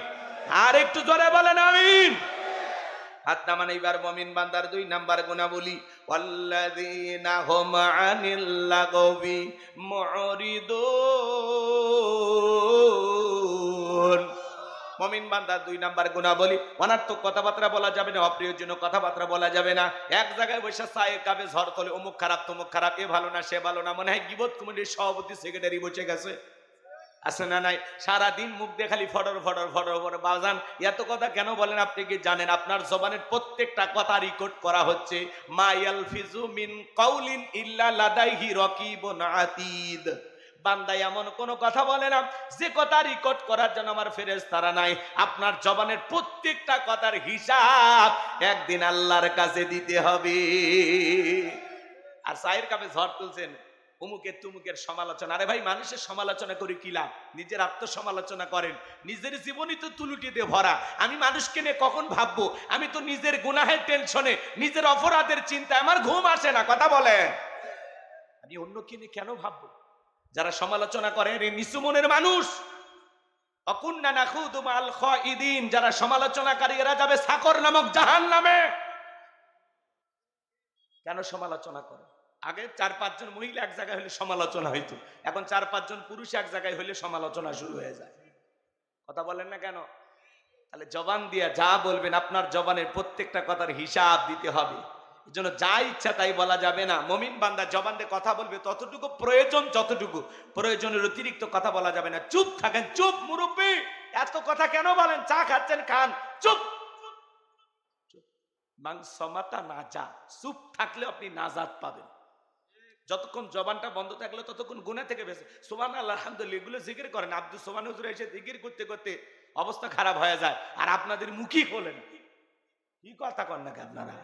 আর একটু জোরে বলেন আমিন। হাত নামান। এইবার মুমিন বান্দার 2 নাম্বার গুনাহবলি, ওয়াল্লাযীনা হুম আনিল লাগবি মুরিদুন। মুমিন বান্দার 2 নাম্বার গুনাহবলি, অনার্থক কথাবার্তা বলা যাবে না, অপ্রিয়জনক কথাবার্তা বলা যাবে না। এক জায়গায় বসে চায়ের কাপে ঝড় তোলে, অমুক খারাপ তমুক খারাপ, এ ভালো না সে ভালো না, মনে হয় গীবত কমিটির সভাপতি সেক্রেটারি বসে গেছে, আছে না নাই? সারাদিন মুখ দিয়ে খালি ফটর ফটর ফটর ফটর। বাজান এত কথা কেন বলেন আপনি কি জানেন? আপনার জবানের প্রত্যেকটা কথা রেকর্ড করা হচ্ছে। মা ইয়ালফিজু মিন কাউলিন ইল্লা লাদাইহি রাকিবুন আতীদ। বান্দা এমন কোন কথা বলে না যে কথা রেকর্ড করার জন্য আমার ফেরেশতারা নাই। আপনার জবানের প্রত্যেকটা কথার হিসাব একদিন আল্লাহর কাছে দিতে হবে। আর চায়ের কাপে ঝড় তুলছেন, অমুকের তুমুকের সমালোচনা। আরে ভাই, মানুষের সমালোচনা করে কি লাভ? নিজের আত্মসমালোচনা করেন। নিজের জীবনই তো তুলুটি দিয়ে ভরা। আমি মানুষকে নিয়ে কখন ভাববো? আমি তো নিজের গুনাহের টেনশনে, নিজের অপরাধের চিন্তায় আমার ঘুম আসে না, কথা বলেন। আমি অন্যকে নিয়ে কেন ভাববো? যারা সমালোচনা করে এর নিচু মনের মানুষ। অকুন্না নাখুদু মাল খাইদিন, যারা সমালোচনাকারী এরা যাবে সাকর নামক জাহান্নামে। কেন সমালোচনা করে? আগে 4-5 জন মহিলা এক জায়গায় হলে সমালোচনা হইতো, এখন 4-5 জন পুরুষ এক জায়গায় হলে সমালোচনা শুরু হয়ে যায়, কথা বলেন না কেন? তাহলে জবান দিয়া যা বলবেন, আপনার জবানের প্রত্যেকটা কথার হিসাব দিতে হবে। এজন্য যা ইচ্ছা তাই বলা যাবে না। মুমিন বান্দা জবান দিয়ে কথা বলবে ততটুকু প্রয়োজন, যতটুকু প্রয়োজনের অতিরিক্ত কথা বলা যাবে না। চুপ থাকেন, চুপ। মুরব্বী এত কথা কেন বলেন? চা খাচ্ছেন, খান, চুপ। মাংসমাতা নাজা, চুপ থাকলে আপনি নাজাত পাবেন। যতক্ষণ জবানটা বন্ধ থাকলে ততক্ষণ গুনাহ থেকে বেঁচে। সুবহানাল্লাহ, আলহামদুলিল্লাহ এগুলো জিকির করেন। আব্দুল সোবহান হুজুর এসে জিকির করতে করতে অবস্থা খারাপ হয়ে যায়, আর আপনাদের মুখই খোলেন। কি কথা কন নাকি আপনারা?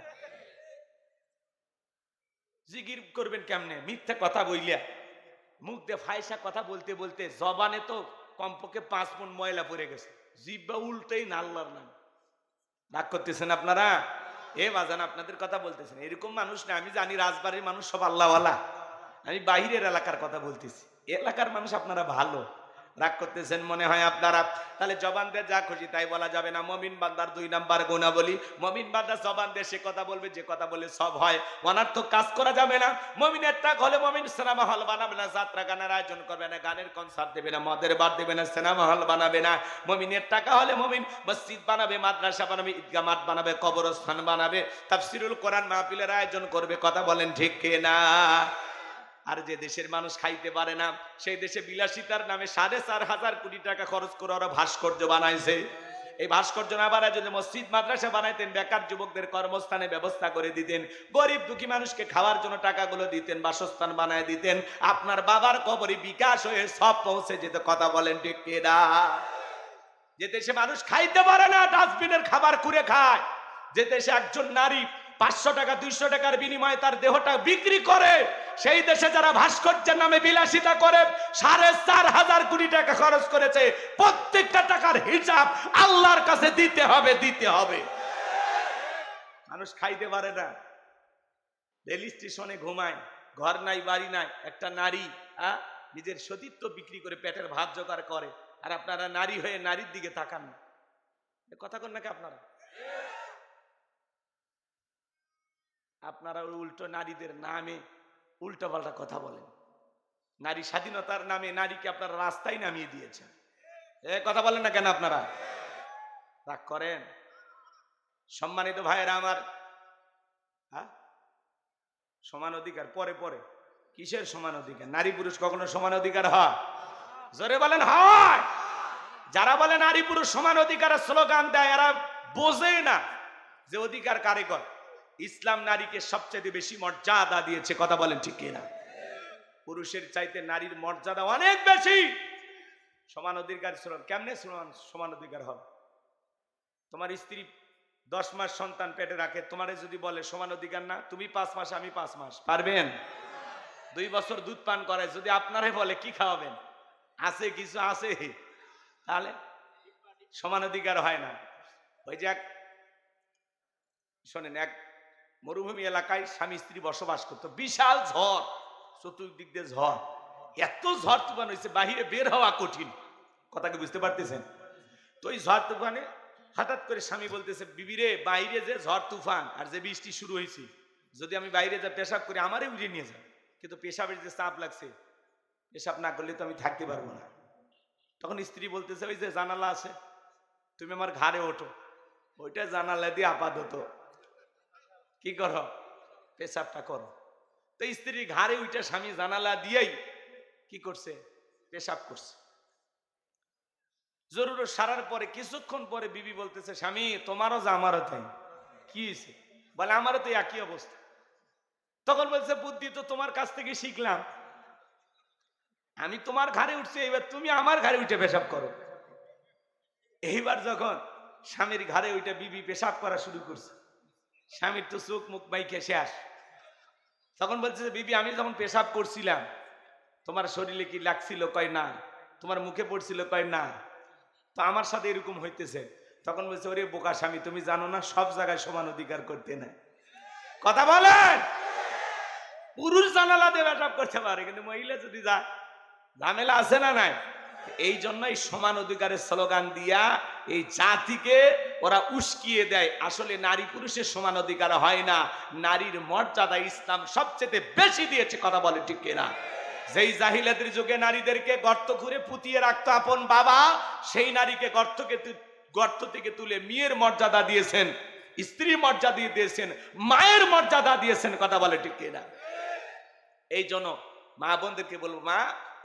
জিকির করবেন কেমনে? মিথ্যা কথা বইলিয়া, মুখ দিয়ে ফায়সা কথা বলতে বলতে জবানে তো কমপক্ষে 5 মণ ময়লা পড়ে গেছে। জিব্বা উল্টেই না আল্লাহর নাম। রাগ করতেছেন আপনারা? এ বাজান আপনাদের কথা বলতেছেন, এরকম মানুষ না। আমি জানি রাজবাড়ির মানুষ সব আল্লাহওয়ালা, আমি বাহিরের এলাকার কথা বলতেছি। এলাকার মানুষ আপনারা ভালো। রাগ করতেছেন মনে হয় আপনারা। তাহলে জবান দিয়ে যা খুশি তাই বলা যাবে না। মুমিন বান্দার 2 নাম্বার গুণাবলী, মুমিন বান্দা জবান দিয়ে সে কথা বলবে যে কথা বলে সব হয়। অনার্থক কাজ করা যাবে না। মুমিনের টাক হলে মুমিন সিনেমা হল বানাবে না, যাত্রা গানের আয়োজন করবে না, গানের কনসার্ট দেবে না, মদের বার দেবে না, সিনেমা হল বানাবে না। মুমিনের টাকা হলে মুমিন মসজিদ বানাবে, মাদ্রাসা বানাবে, ঈদগাহ মাঠ বানাবে, কবরস্থান বানাবে, তাফসীরুল কোরআন মাহফিলের আয়োজন করবে। কথা বলেন ঠিক কিনা? আর যে দেশের মানুষ খাইতে পারে না, সেই দেশে বিলাসিতার নামে 4,500 কোটি টাকা খরচ করে ওরা ভাস্কর্য বানাইছে। এই ভাস্কর্য না বানায় যদি মসজিদ মাদ্রাসা বানাইতেন, বেকার যুবকদের কর্মস্থানে ব্যবস্থা করে দিতেন, গরিব দুঃখী মানুষকে খাওয়ার জন্য টাকাগুলো দিতেন, বাসস্থান বানায় দিতেন, আপনার বাবার কবরে বিকাশ হয়ে সব পৌঁছে যেত। কথা বলেন ঠিক কিনা? যে দেশে মানুষ খাইতে পারে না, ডাস্টবিনের খাবার কুড়ে খায়, যে দেশে একজন নারী 500 টাকা 200 টাকার বিনিময়ে তার দেহটা বিক্রি করে, সেই দেশে যারা ভাস্কর্যের নামে বিলাসিতা করে 4,500 কোটি টাকা খরচ করেছে, প্রত্যেকটা টাকার হিসাব আল্লাহর কাছে দিতে হবে, দিতে হবে। মানুষ খাইতে পারে না, রেল স্টেশনে ঘুমায়, ঘর নাই বাড়ি নাই। একটা নারী নিজের সতীত্ব বিক্রি করে পেটের ভাত জোগাড় করে, আর আপনারা নারী হয়ে নারীর দিকে তাকান না। কথা কন নাকি আপনারা? আপনারা উল্টো নারীদের নামে উল্টো পাল্টা কথা বলেন। নারী স্বাধীনতার নামে নারীকে আপনারা রাস্তায় নামিয়ে দিয়েছেন। কথা বলেন না কেন আপনারা? রাগ করেন? সম্মানিত ভাইয়েরা আমার, সমান অধিকার পরে পরে। কিসের সমান অধিকার? নারী পুরুষ কখনো সমান অধিকার হয়? জোরে বলেন হয়। যারা বলে নারী পুরুষ সমান অধিকারের স্লোগান দেয়, এরা বোঝে না যে অধিকার কারে কর। ইসলাম নারীকে সবচেয়ে বেশি মর্যাদা দিয়েছে। কথা বলেন ঠিক কিনা? পুরুষের চাইতে নারীর মর্যাদা অনেক বেশি। সমান অধিকার কেমনে সমান অধিকার হবে? তোমার স্ত্রী 10 মাস সন্তান পেটে রাখে, তোমারে যদি বলে সমান অধিকার না, তুমি 5 মাস আমি 5 মাস, পারবেন? 2 বছর দুধ পান করায় যদি আপনারে বলে কি খাওয়াবেন, আছে কিছু আছে, তাহলে সমান অধিকার হয় না। ওই যে শোনেন, এক মরুভূমি এলাকায় স্বামী স্ত্রী বসবাস করতো, বিশাল ঝড়, চতুর্দিক দিয়ে ঝড়, এত ঝড় তুফান হয়েছে বাহিরে বের হওয়া কঠিন। কথাকে বুঝতে পারতেছেন তো? এই ঝড় তুফানে হঠাৎ করে স্বামী বলতেছে, বিবি রে, বাইরে যে ঝড় তুফান আর যে বৃষ্টি শুরু হয়েছে, যদি আমি বাইরে যা পেশাব করি আমারে উড়িয়ে নিয়ে যায়, কিন্তু পেশাবের যে চাপ লাগছে, পেশাব না করলে তো আমি থাকতে পারবো না। তখন স্ত্রী বলতেছে, ওই যে জানালা আছে, তুমি আমার ঘাড়ে ওঠো, ওইটা জানালা দিয়ে আপাতত কি করো, পেশাবটা করো। তো স্ত্রীর ঘাড়ে ওইটা স্বামী জানালা দিয়েই কি করছে, পেশাব করছে। জরুরত সারার পরে কিছুক্ষণ পরে বিবি বলতেছে, স্বামী তোমারও যা আমারও তাই। কি হয়েছে? বলে আমারও তো একই অবস্থা। তখন বলছে, বুদ্ধি তো তোমার কাছ থেকে শিখলাম, আমি তোমার ঘাড়ে উঠছি, এবার তুমি আমার ঘাড়ে উঠে পেশাব করো। এইবার যখন স্বামীর ঘাড়ে ওইটা বিবি পেশাব করা শুরু করছে, স্বামীর তো চোখ মুখ বাইকে শেষ। তখন বলছে, বিবি আমি যখন পেশাব করছিলাম তোমার শরীরে কি লাগছিল? কয় না। তোমার মুখে পড়ছিল? কয় না। তো আমার সাথে এরকম হইতেছে। তখন বলছে, ওরে বোকা স্বামী, তুমি জানো না সব জায়গায় সমান অধিকার করতে নাই। কথা বলেন? পুরুষ জানালা দিয়ে পেশাব করতে পারে, কিন্তু মহিলা যদি যায়, ঝামেলা আছে না নাই? এই জন্যই সমান অধিকারের স্লোগান দিয়া এই জাতিকে ওরা উস্কিয়ে দেয়। আসলে নারী পুরুষের সমান অধিকার হয় না, নারীর মর্যাদা ইসলাম সবচেয়ে বেশি দিয়েছে। কথা বলে ঠিক কিনা? যেই জাহিলাতের যুগে নারীদেরকে গর্ত খুঁড়ে পুঁতিয়ে রাখতো আপন বাবা, সেই নারীকে গর্ত থেকে তুলে মেয়ের মর্যাদা দিয়েছেন, স্ত্রী মর্যাদা দিয়েছেন, মায়ের মর্যাদা দিয়েছেন। কথা বলে ঠিক কিনা? এই জন্য মা বোনদেরকে বলবো, মা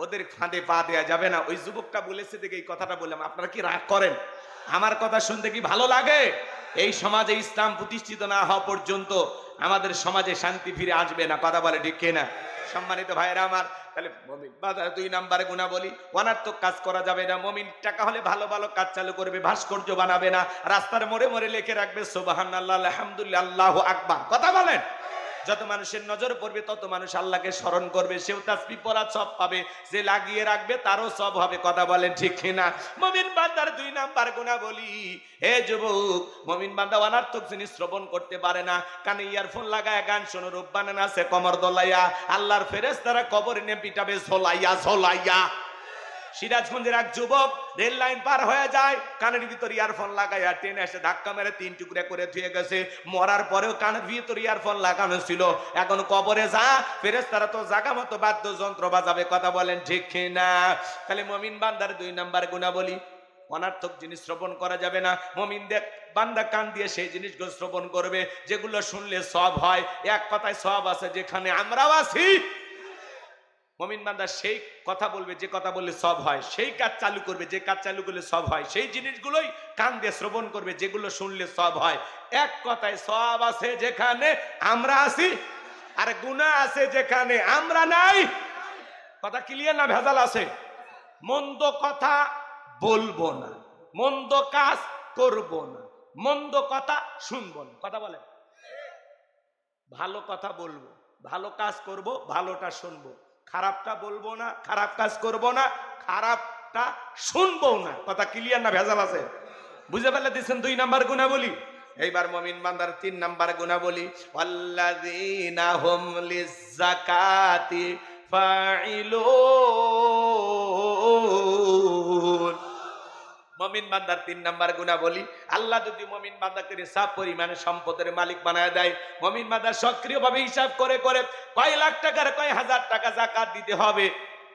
ওদের ফাঁদে পা দেওয়া যাবে না। ওই যুবকটা বলেছে দেখে এই কথাটা বললাম। আপনারা কি রাগ করেন? আমার কথা শুনতে কি ভালো লাগে? এই সমাজে ইসলাম প্রতিষ্ঠিত না হওয়া পর্যন্ত আমাদের সমাজে শান্তি ফিরে আসবে না। কথা বলে ঠিক কিনা? সম্মানিত ভাইয়েরা আমার, তাহলে মুমিন বাজার 2 নম্বরে গুণা বলি, অনার্থক কাজ করা যাবে না। মুমিন টাকা হলে ভালো ভালো কাজ চালু করবে, ভাস্কর্য বানাবে না, রাস্তার মোড়ে মোড়ে লিখে রাখবে সুবহানাল্লাহ, আলহামদুলিল্লাহ, আল্লাহু আকবার। কথা বলেন? যত মানুষের নজর পড়বে তত মানুষ আল্লাহকে স্মরণ করবে, সেও তাসবিহ পড়া সব পাবে, যে লাগিয়ে রাখবে তারও সব হবে। কথা বলেন ঠিক কিনা? মুমিন বান্দার 2 নাম্বার গুণাবলী, হে যুবক, মুমিন বান্দা অনার্থক জিনিস শ্রবণ করতে পারে না। কানে ইয়ারফোন লাগায় গান শোনো, রূপ বানানো আছে কমর দলাইয়া, আল্লাহর ফেরেশতারা কবরে নিয়ে পিটাবে ঝোলাইয়া ঝোলাইয়া। সিরাজগঞ্জের এক যুবক রেল লাইন পার হয়ে যায়, কানের ভিতর ইয়ারফোন লাগাইয়া ট্রেনে এসে ধাক্কা মেরে 3 টুকরা করে ধুয়ে গেছে। মরার পরেও কানের ভিতর ইয়ারফোন লাগানো ছিল। এখন কবরে যা, ফেরেশতারা তো জাগা মতো বাদ্যযন্ত্র বাজাবে। কথা বলেন ঠিক কিনা? তাহলে মুমিন বান্দার 2 নাম্বার গুণাবলী, অনার্থক জিনিস শ্রবণ করা যাবে না। মুমিন বান্দা কান দিয়ে সেই জিনিসগুলো শ্রবণ করবে যেগুলো শুনলে সওয়াব হয়। এক কথায় সওয়াব আছে যেখানে আমরাও আছি। মুমিন বান্দা সেই কথা বলবে যে কথা বললে সওয়াব হয়, সেই কাজ চালু করবে যে কাজ চালু করলে সওয়াব হয়, সেই জিনিসগুলোই কান দিয়ে শ্রবণ করবে যেগুলো শুনলে সওয়াব হয়। এক কথায় সওয়াব আছে যেখানে আমরা আছি, আর গুনাহ আছে যেখানে আমরা নাই। কথা ক্লিয়ার না ভেজাল আছে? মন্দ কথা বলবো না, মন্দ কাজ করব না, মন্দ কথা শুনবো না। কথা বলেন? ভালো কথা বলবো, ভালো কাজ করব, ভালোটা শুনবো, খারাপটা বলবো না, খারাপ কাজ করব না, খারাপটা শুনবো না। কথা ক্লিয়ার না ভেজাল আছে? বুঝে ফেলে দিচ্ছেন 2 নাম্বার গুণাবলী। এইবার মুমিন বান্দার 3 নাম্বার গুণাবলী, ওয়াল্লাযীনা হুম লিয-যাকাতি ফাইলুন। মুমিন বান্দার 3 নাম্বার গুণাবলী, আল্লাহ যদি মুমিন বান্দাকে নিসাব পরিমাণে সম্পদের মালিক বানায় দেয়, মুমিন বান্দা সক্রিয়ভাবে হিসাব করে করে কয় লাখ টাকার কয় হাজার টাকা যাকাত দিতে হবে,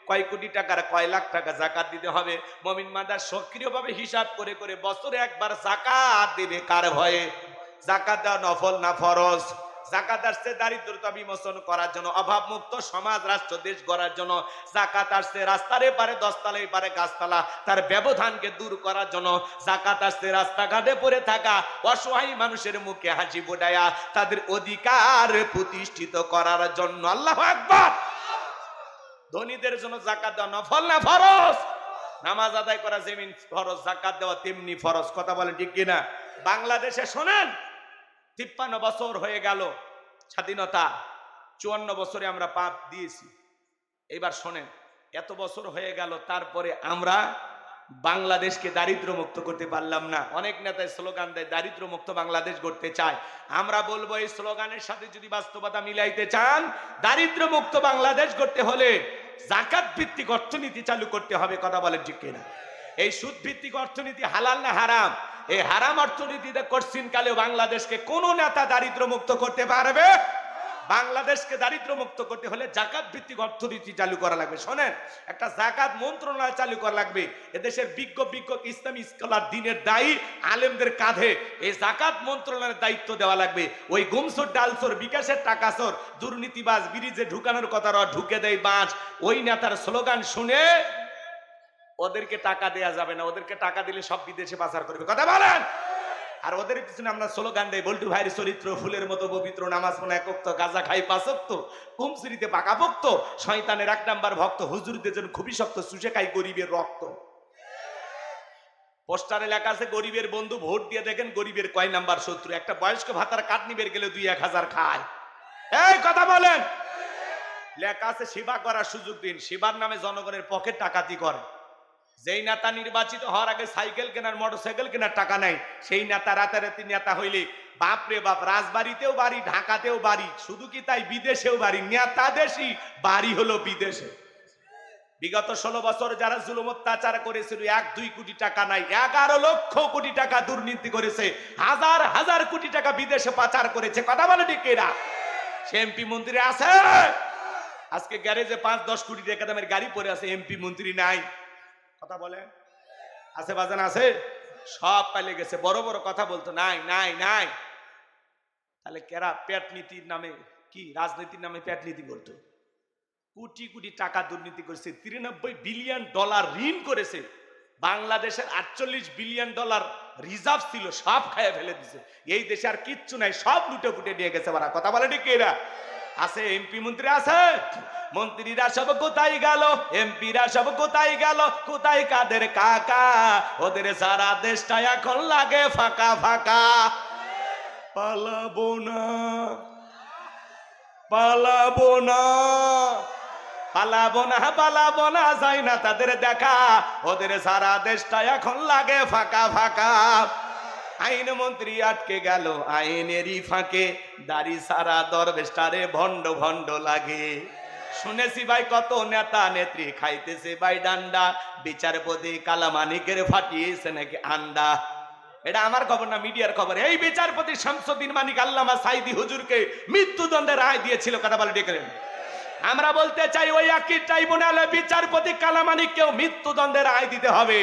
কয় কোটি টাকার কয় লাখ টাকা যাকাত দিতে হবে, মুমিন বান্দা সক্রিয়ভাবে হিসাব করে করে বছরে একবার যাকাত দেবে। কার ভয়ে? যাকাত দেওয়া নফল না ফরজ? যাকাত আসছে দারিদ্রতা বিমোচন করার জন্য, অভাব মুক্ত সমাজ রাষ্ট্র দেশ গড়ার জন্য। যাকাত আসছে রাস্তার এপারে 10 তলায় পারে গাছতলা তার ব্যবধানকে দূর করার জন্য। যাকাত আসছে রাস্তাঘাটে পড়ে থাকা অসহায় মানুষের মুখে হাসি ফোটায়া তাদের অধিকার প্রতিষ্ঠিত করার জন্য। আল্লাহু আকবার। ধনীদের জন্য যাকাত দেওয়া নফল না ফরজ? নামাজ আদায় করা যেমন ফরজ, যাকাত দেওয়া তেমনি ফরজ। কথা বলেন ঠিক কিনা? বাংলাদেশে শোনেন, 53 বছর হয়ে গেল স্বাধীনতা, 54 বছরে আমরা পাপ দিয়েছি। এবার শোনেন, এত বছর হয়ে গেল তারপরে আমরা বাংলাদেশকে দারিদ্র মুক্ত করতে পারলাম না। অনেক নেতাই স্লোগান দেয় দারিদ্র মুক্ত বাংলাদেশ গড়তে চায়। আমরা বলবো এই স্লোগানের সাথে যদি বাস্তবতা মিলাইতে চান, দারিদ্র মুক্ত বাংলাদেশ গড়তে হলে যাকাত ভিত্তিক অর্থনীতি চালু করতে হবে। কথা বলেন ঠিক কিনা? এই সুদ ভিত্তিক অর্থনীতি হালাল না হারাম? এই হারাম অর্থনীতিতে কঠিন কালেও বাংলাদেশকে কোন নেতা দারিদ্র মুক্ত করতে পারবে? বাংলাদেশকে দারিদ্র মুক্ত করতে হলে যাকাত ভিত্তিক অর্থনীতি চালু করা লাগবে। শোনেন, একটা যাকাত মন্ত্রণালয় চালু করা লাগবে। এদেশের বিজ্ঞ ইসলামী স্কলার দিনের দায়ী আলেমদের কাঁধে এই যাকাত মন্ত্রণালয়ের দায়িত্ব দেওয়া লাগবে। ওই গুমসোর ডালসোর বিকাশের টাকাসোর দুর্নীতিবাজ ব্রিজে ঢুকানোর কথা ঢুকে দেয় বাঁচ, ওই নেতার স্লোগান শুনে ওদেরকে টাকা দেয়া যাবে না। ওদেরকে টাকা দিলে সব বিদেশে পাচার করবে। কথা বলেন? আর ওদের পিছনে আমরা স্লোগান দেই বল্টু ভাইয়ের চরিত্র ফুলের মতো পবিত্র, নামাজ পড়া 1 ওয়াক্ত, গাঁজা খাই 5 ওয়াক্ত, কুমসিরিতে পাকা ভক্ত, শয়তানের 1 নাম্বার ভক্ত, হুজুরদের জন্য খুবই শক্ত, চুষে খাই গরিবের রক্ত। পোস্টারে লেখা আছে গরিবের বন্ধু, ভোট দিয়ে দেখেন গরিবের কয় নাম্বার শত্রু। একটা বয়স্ক ভাতার কাট নিবের গেলে 2-1000 খায়। এই কথা বলেন? লেখা আছে সেবা করার সুযোগ দিন, সেবার নামে জনগণের পকেট ডাকাতি করে। যেই নেতা নির্বাচিত হওয়ার আগে সাইকেল কেনার মোটরসাইকেল কেনার টাকা নাই, সেই নেতা রাতারাতি নেতা হইলে বাপরে বাপ, রাজবাড়িতেও বাড়ি, ঢাকাতেও বাড়ি, শুধু কি তাই বিদেশেও বাড়ি। নেতা দেশি, বাড়ি হলো বিদেশে। বিগত 16 বছর যারা জুলুম অত্যাচার করেছিল, 1-2 কোটি টাকা নাই, 11 লক্ষ কোটি টাকা দুর্নীতি করেছে, হাজার হাজার কোটি টাকা বিদেশে পাচার করেছে। কথা বলে ঠিক এরা? সে এমপি মন্ত্রী আছে, আজকে গ্যারেজে 5-10 কোটি টাকা দামের গাড়ি পরে আছে, এমপি মন্ত্রী নাই। কথা বলেন? আছে বাজান? আছে? সব পাইলে গেছে। বড় বড় কথা বলতো নাই নাই নাই। তাহলে কেরা পেট নীতির নামে, কি রাজনীতির নামে পেট নীতি করতো? কোটি কোটি টাকা দুর্নীতি করেছে, 93 বিলিয়ন ডলার ঋণ করেছে। বাংলাদেশের 48 বিলিয়ন ডলার রিজার্ভ ছিল, সব খাইয়ে ফেলে দিছে। এই দেশে আর কিচ্ছু নাই, সব লুটে ফুটে নিয়ে গেছে। কথা বলে ঠিক এরা? আছে এমপি মন্ত্রী আছে, মন্ত্রীরা সব কোথায় গেল, এমপিরা সব কোথায় গেল, কোথায় কাদের কাকা? ওদের সারা দেশটা এখন লাগে ফাঁকা ফাঁকা। পালাবো না, পালাবো না, পালাবো না, পালাবো না, যায় না তাদের দেখা, ওদের সারা দেশটা এখন লাগে ফাঁকা ফাঁকা। আইন মন্ত্রী আটকে গেল আইনেরই ফাঁকে, দাড়ি সারা দরবেশটারে ভণ্ড ভণ্ড লাগে। শুনেছি ভাই কত নেতা নেত্রী খাইতেছে ভাই ডান্ডা, বিচারপতি কালামানিকের ফাটিয়েছে নাকি আন্ডা। এটা আমার খবর না, মিডিয়ার খবর। এই বিচারপতি শামসুদ্দিন মানিক আল্লামা সাইদি হুজুরকে মৃত্যুদণ্ডের রায় দিয়েছিল, কথা বলে ডেকে। আমরা বলতে চাই ওই একই ট্রাইব্যুনালে বিচারপতি কালামানিককেও মৃত্যুদণ্ডের রায় দিতে হবে।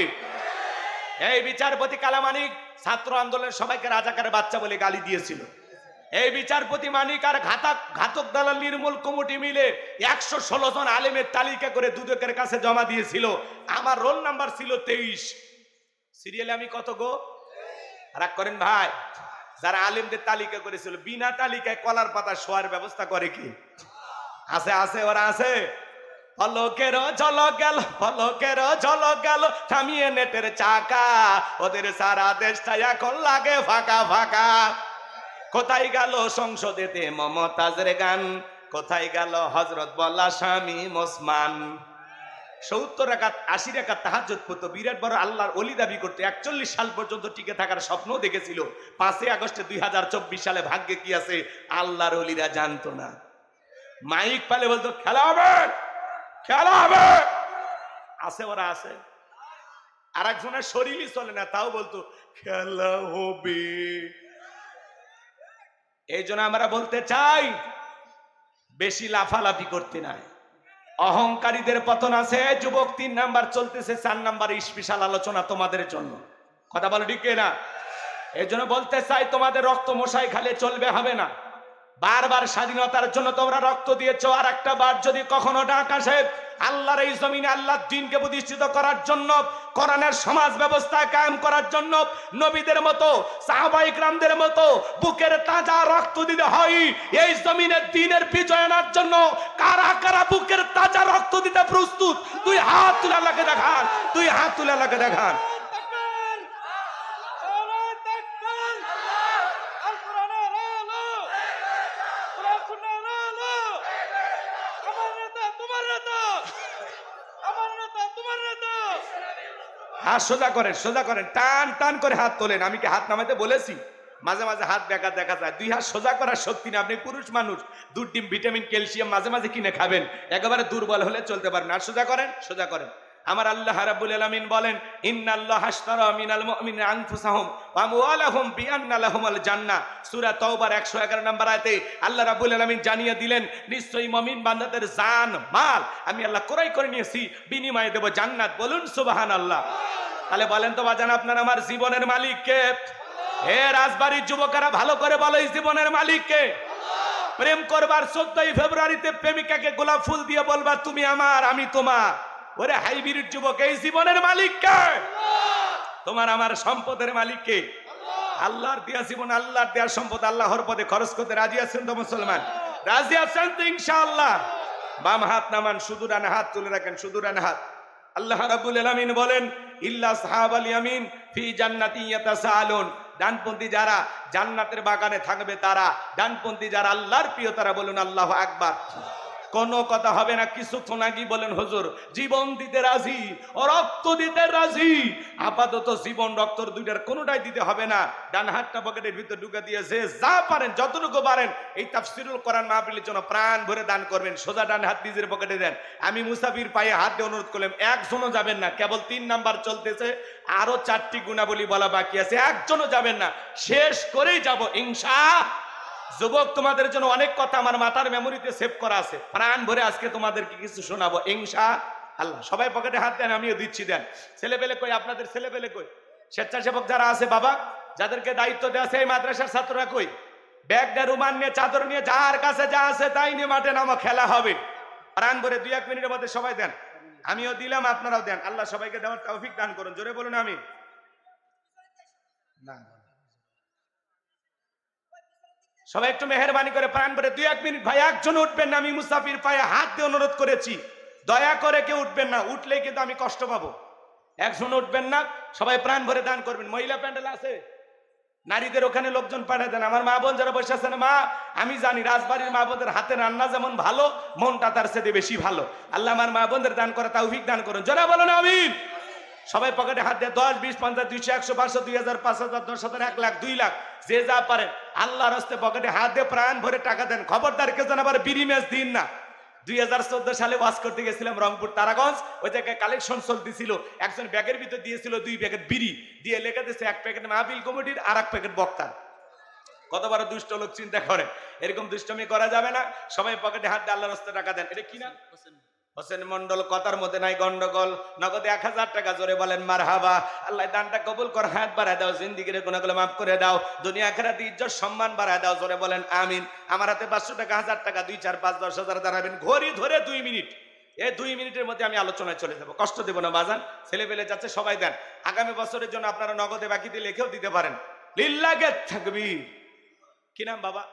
এই বিচারপতি কালামানিক ছাত্র আন্দোলনের সবাইকে রাজাকারের বাচ্চা বলে গালি দিয়েছিল। এই বিচারপতি মানিক আর ঘাতক দালাল নির্মূল কমিটি মিলে 116 জন আলেমের তালিকা করে দুদকের কাছে জমা দিয়েছিল। আমার রোল নাম্বার ছিল 23। সিরিয়ালে আমি কত গো? রাগ করেন ভাই? যারা আলেমদের তালিকা করেছিল, বিনা তালিকায় কলার পাতা শোয়ার ব্যবস্থা করে কি? আছে আছে, ওরা আছে। পলকের ঝলক গেল, পলকের ঝলক গেল, থামিয়ে নেটের চাকা, ওদের সারা দেশটা এখন লাগে ফাঁকা ফাঁকা। কোথায় গেল সংসদেতে মমতাজের গান, কোথায় গেল হযরত বলা স্বামী ওসমান। 70 রাকাত 80 রাকাত তাহাজ্জুদ পড়তো, বিরাট বড় আল্লাহর ওলি দাবি করতে 41 সাল পর্যন্ত টিকে থাকার স্বপ্ন দেখেছিল। 5 আগস্টে 2024 সালে ভাগ্যে কি আছে আল্লাহর ওলিরা জানতো না। মাইক পালে বলতো খেলা হবে, খেলা হবে। আছে, ওরা আছে। আর একজনের শরীরই চলে না, তাও বলতো খেলা হবে। এই জন্য আমরা বলতে চাই বেশি লাফালাফি করতে নাই। অহংকারীদের পতন আছে। যুবক 3 নাম্বার চলতেছে, 4 নাম্বার স্পেশাল আলোচনা তোমাদের জন্য, কথা বলো ঠিক না? এই জন্য বলতে চাই তোমাদের রক্ত মশাই খালে চলবে, হবে না। বারবার স্বাধীনতার জন্য তোমরা রক্ত দিয়েছো, আর একটা বার যদি কখনো ডাক আসে আল্লাহর এই জমিনে আল্লাহর দ্বীনকে প্রতিষ্ঠিত করার জন্য, কোরআনের সমাজ ব্যবস্থা কায়েম করার জন্য, নবীদের মতো সাহাবায়ে কিরামদের মতো বুকের তাজা রক্ত দিতে হয়। এই জমিনের দ্বীনের বিজয় আনার জন্য কারা কারা বুকের তাজা রক্ত দিতে প্রস্তুত? তুই হাত তুলে আল্লাহকে দেখান, তুই হাত তুলে আল্লাহকে দেখান। হাত সোজা করেন, সোজা করেন, টান টান করে হাত তোলেন। আমি কি হাত নামাতে বলেছি? মাঝে মাঝে হাত বেঁকা দেখা যায়। 2 হাত সোজা করার শক্তি না। আপনি পুরুষ মানুষ, 2 ডিম ভিটামিন ক্যালসিয়াম মাঝে মাঝে কিনে খাবেন, একেবারে দুর্বল হলে চলতে পারেন। আর সোজা করেন, সোজা করেন। আমার আল্লাহ রাব্বুল আলামিন বলেন ইন্নাল্লাহা আশতারা মিনাল মুমিনিনা আনফুসাহুম ওয়া আমওয়ালাহুম বিআন্না লাহুমুল জান্নাহ। সূরা তাওবার 111 নম্বর আয়াতে আল্লাহ রাব্বুল আলামিন জানিয়ে দিলেন নিশ্চয়ই মুমিন বান্দাদের জান মাল আমি আল্লাহ ক্রয় করে নিয়েছি, বিনিময়ে দেব জান্নাত। বলুন সুবহানাল্লাহ। তাহলে বলেন তো বাজান, আপনার আমার জীবনের মালিক কে? হে রাজবাড়ির যুবকেরা ভালো করে বলো, এই জীবনের মালিক কে? প্রেম করবার 14 ফেব্রুয়ারিতে প্রেমিকাকে গোলাপ ফুল দিয়ে বলবা তুমি আমার আমি তোমার। ওরে হাইব্রিড যুবক, এই জীবনের মালিক কে? তোমার আমার সম্পদের মালিক কে? আল্লাহর দেয়া জীবন, আল্লাহর দেয়া সম্পদ আল্লাহর পথে খরচ করতে রাজি আছেন তো মুসলমান? রাজি আছেন তো ইনশাআল্লাহ? বাম হাত নামান, শুধু ডান হাত তুলে রাখেন, শুধু ডান হাত। আল্লাহ রাব্বুল আলামিন বলেন ইল্লা আসহাবাল ইয়ামিন ফি জান্নাতি ইয়াতাসাআলুন। ডানপন্থী যারা জান্নাতের বাগানে থাকবে তারা, ডানপন্থী যারা আল্লাহর প্রিয় তারা। বলুন আল্লাহু আকবার। কোনো কথা হবে না। কিছুক্ষণ আগে বলেন হুজুর জীবন দিতে রাজি, রক্ত দিতে রাজি। আপাতত জীবন রক্ত দুইটার কোনোটাই দিতে হবে না। ডান হাতটা পকেটের ভিতর ঢুকে দিয়েছে, যা পারেন যতটুকু পারেন এই তাফসীরুল কোরআন মাহফিলের জন্য প্রাণ ভরে দান করবেন। সোজা ডান হাত নিজের পকেটে দেন। আমি মুসাফির পায়ে হাত দিয়ে অনুরোধ করলাম, একজনও যাবেন না। কেবল 3 নাম্বার চলতেছে, আরো 4টি গুণাবলী বলা বাকি আছে, একজনও যাবেন না। শেষ করেই যাব ইনশাআল্লাহ। যুবক তোমাদের জন্য অনেক কথা আমার মাথার মেমোরিতে সেভ করা আছে, প্রাণ ভরে আজকে তোমাদেরকে কিছু শোনাবো ইনশাআল্লাহ। সবাই পকেটে হাত দেন, আমিও দিচ্ছি। দেন। ছেলেপেলে কই? আপনাদের ছেলেপেলে কই? স্বেচ্ছাসেবক যারা আছে বাবা, যাদেরকে দায়িত্ব দেওয়া আছে, এই মাদ্রাসার ছাত্ররা কই? ব্যাগটা রুমাল নিয়ে, চাদর নিয়ে, যার কাছে যা আছে তাই নিয়ে মাঠে নামো, খেলা হবে। প্রাণ ভরে 2-1 মিনিটের মধ্যে সবাই দেন। আমিও দিলাম, আপনারাও দেন। আল্লাহ সবাইকে দেওয়ার তৌফিক দান করুন। জোরে বলুন আমি। না সবাই একটু মেহেরবানি করে প্রাণ ভরে 2-1 মিনিট। ভাই একজন উঠবেন না, আমি মুসাফির পায়ে হাত দিয়ে অনুরোধ করেছি, দয়া করে কেউ উঠবেন না। উঠলেই কিন্তু আমি কষ্ট পাবো। একজন উঠবেন না, সবাই প্রাণ ভরে দান করবেন। মহিলা প্যান্ডেল আছে? নারীদের ওখানে লোকজন পাঠিয়ে দেন। আমার মা বোন যারা বসে আছেন, মা আমি জানি রাজবাড়ির মা বোনদের হাতে রান্না যেমন ভালো, মনটা তার চেয়ে বেশি ভালো। আল্লাহ আমার মা বোনদের দান করে তৌফিক দান করুন। যারা বলেন আমিন। সবাই পকেটে হাত দিয়ে 10, 20, 50, 200, 100, 500, 2000, 5000, 10,000, 1 লাখ, 2 লাখ, যে যা পারেন আল্লাহর রাস্তে পকেটে হাত দিয়ে প্রাণ ভরে টাকা দেন। খবরদার কেউ যেন আবার বিড়ি ম্যাচ দিন না। 2014 সালে ওয়াজ করতে গেছিলাম রংপুর তারাগঞ্জ, ওই জায়গায় কালেকশন চলতেছিল। একজন ব্যাগের ভিতর দিয়েছিল 2 প্যাকেট বিড়ি, দিয়ে লেখা দিয়েছে 1 প্যাকেট মাহফিল কমিটির আর 1 প্যাকেট বক্তার। কত বড় দুষ্ট লোক চিন্তা করে। এরকম দুষ্টমি করা যাবে না। সবাই পকেটে হাত দিয়ে আল্লাহর রাস্তে টাকা দেন। এটা কি না? হোসেন মন্ডল, কথার মধ্যে নাই গন্ডগোল। নগদে 1000 টাকা, জোরে বলেন মারহাবা। আল্লাহ দানটা কবুল কর, হায়াত বাড়ায় দাও, জিন্দেগির গুনাহগুলো মাফ করে দাও, দুনিয়া আখিরাতে ইজ্জত সম্মান বাড়ায় দাও, জোরে বলেন আমিন। আমার হাতে 500 টাকা, 1000 টাকা, 2, 4, 5, 10,000 দাঁড়াবেন। ঘড়ি ধরে 2 মিনিট, এই 2 মিনিটের মধ্যে আমি আলোচনায় চলে যাবো। কষ্ট দেব না বাজান, ছেলে পেলে যাচ্ছে সবাই দেন। আগামী বছরের জন্য আপনারা নগদে বাকি দিয়ে লিখেও দিতে পারেন। লিল্লাহে তাকবীর। কি নাম বাবা?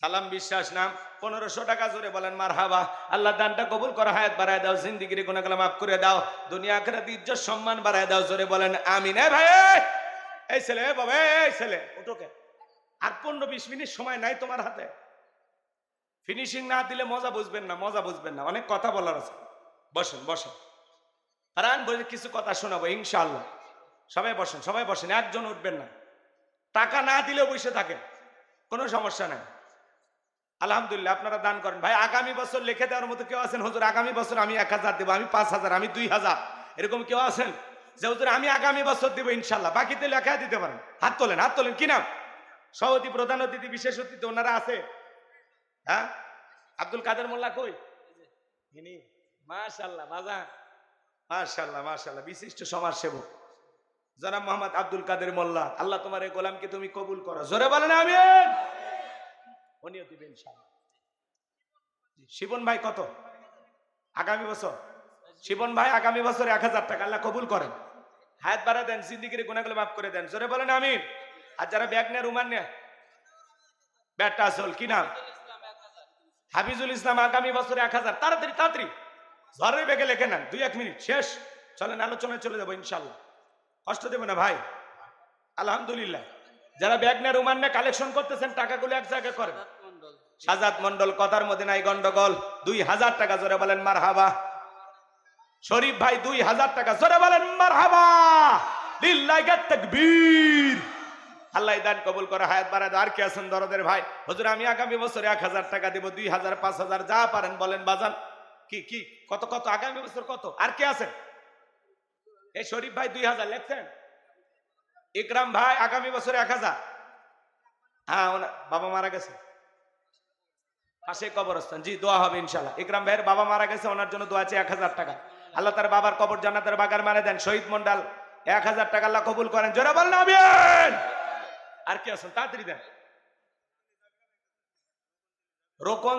সালাম বিশ্বাস নাম। 1500 টাকা, জোরে বলেন মারহাবা। আল্লাহ দানটা কবুল করো, হায়াত বাড়ায় দাও, জিন্দেগির গুনাহগুলো মাফ করে দাও, দুনিয়া আখিরাতে ইজ্জত সম্মান বাড়ায় দাও, জোরে বলেন আমিন। এ ভাই, এই ছেলে, বাবা এই ছেলে ওটোকে, আর 15-20 মিনিট সময় নাই তোমার হাতে। ফিনিশিং না দিলে মজা বুঝবেন না, মজা বুঝবেন না, অনেক কথা বলার আছে। বসেন বসেন, আর আমি বলে কিছু কথা শোনাবো ইনশাআল্লাহ। সবাই বসেন, সবাই বসেন, একজন উঠবেন না। টাকা না দিলেও বসে থাকেন, কোনো সমস্যা নাই। আলহামদুলিল্লাহ, আপনারা দান করেন। ভাই আগামী বছর লিখে দেওয়ার মতো কেউ আছেন? হুজুর আগামী বছর আমি 1000 দেবো, আমি 5000, আমি 2000, এরকম কেউ আছেন যে হুজুর আমি আগামী বছর দেবো ইনশাল্লাহ? বাকিতে লেখা দিতে পারেন। হাত তোলেন, হাত তোলেন। কি নাম? সভাপতি, প্রধান অতিথি, বিশেষ অতিথি ওনারা আছে? হ্যাঁ, আব্দুল কাদের মোল্লা কই? মাশাআল্লাহ বাজান, মাশাআল্লাহ মাশাআল্লাহ, বিশিষ্ট সমাজ সেবক জনাব মোহাম্মদ আব্দুল কাদের মোল্লা। আল্লাহ তোমার এই গোলামকে তুমি কবুল করো, জোরে বলেন আমিন। উনিও দিবেন ইনশাআল্লাহ। শিবন ভাই কত আগামী বছর? শিবন ভাই আগামী বছর 1000 টাকা, আল্লাহ কবুল করেন, হায়াত বাড়া দেন, জিন্দেগির গুনাহগুলো মাফ করে দেন, জোরে বলেন আমিন। আর যারা ব্যাগ নেয়, রুমান নেয়, ব্যাগটা আসল কি নাম? হাফিজুল ইসলাম, আগামী বছরে 1000। তাড়াতাড়ি তাড়াতাড়ি ঘরের ব্যাগে লেখে নেন, 2-1 মিনিট শেষ। চলেন আলোচনায় চলে যাবো ইনশাল্লাহ, কষ্ট দেবে না ভাই। আলহামদুলিল্লাহ, যারা ব্যাগ নেয়, রুমান নেয়, কালেকশন করতেছেন, টাকাগুলো এক জায়গায় করেন। সাজাদ মন্ডল, কথার মধ্যে নাই গন্ডগোল, 2000 টাকা, জোরে বলেন মারহাবা। শরীফ ভাই 2000 টাকা, জোরে বলেন মারহাবা। লিল্লাহি তাকবীর। আল্লাহ দান কবুল করে, হায়াত বাড়ায় দাও। আর কি আছেন দরদের ভাই? হুজুর আমি আগামী বছরে 1000 টাকা দেব, 2000, 5000, যা পারেন বলেন বাজান। কি কি কত কত আগামী বছর কত? আর কে আছেন? এই শরীফ ভাই 2000 লেখছেন। ইকরাম ভাই আগামী বছরে 1000। হ্যাঁ, ওনার বাবা মারা গেছে, পাশে কবরস্থান, জি দোয়া হবে ইনশাআল্লাহ। ইকরাম ভাইয়ের বাবা মারা গেছে, ওনার জন্য দোয়া আছে 1000 টাকা। আল্লাহ তার বাবার কবর জান্নাতের বাগান মানে দেন। শহীদ মন্ডল 1000 টাকা, আল্লাহ কবুল করেন, জোরে বলেন আমিন। আর কি আছেন? তাড়াতাড়ি দেন। রোকন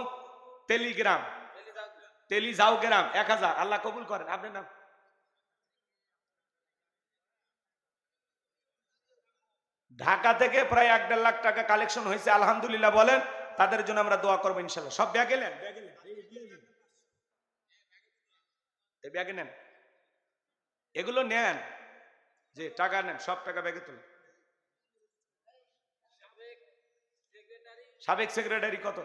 টেলিগ্রাম, টেলিজাও গ্রাম 1000, আল্লাহ কবুল করেন। আপনার নাম? ঢাকা থেকে প্রায় 1.5 লাখ টাকা কালেকশন হয়েছে, আলহামদুলিল্লাহ বলেন। তাদের জন্য আমরা দোয়া করবো ইনশাল্লাহ। সব ব্যাগে নেন, ব্যাগে নেন, এগুলো নেন, যে টাকা নেন, সব টাকা ব্যাগে তুলে। সাবেক সেক্রেটারি কত?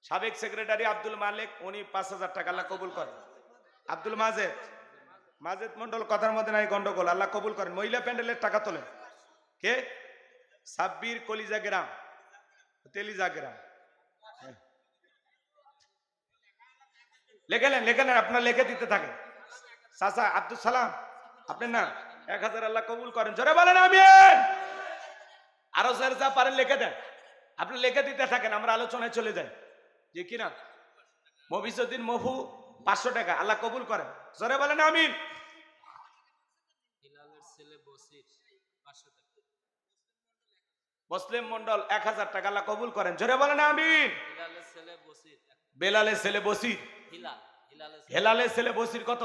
সাবেক সেক্রেটারি আব্দুল মালিক, উনি 5000 টাকা, আল্লাহ কবুল করেন। আব্দুল মাজেদ, মাজেদ মন্ডল, কথার মধ্যে নাই গন্ডগোল, আল্লাহ কবুল করেন। মহিলা প্যান্ডেলের টাকা তোলেন। কে? সাব্বির কলিজা গ্রাম, তেলিজা গ্রাম। লেখে নেন, লেখে নেন, আপনার লেখে দিতে থাকেন। চাচা আব্দুল সালাম, আপনার নাম? 1000, আল্লাহ কবুল করেন, জোরে বলেন আমিন। আরো স্যার যা পারেন লিখে দেন, আপনি লিখে দিতে থাকেন, আমরা আলোচনায় চলে যাই। জি কি নাম? মফিজউদ্দিন মফু 500 টাকা, আল্লাহ কবুল করেন, জোরে বলেন আমিন। মুসলিম মন্ডল 1000 টাকা, আল্লাহ কবুল করেন, জোরে বলেন আমিন। বেলালের ছেলে বসির, হেলালের ছেলে বসির কত?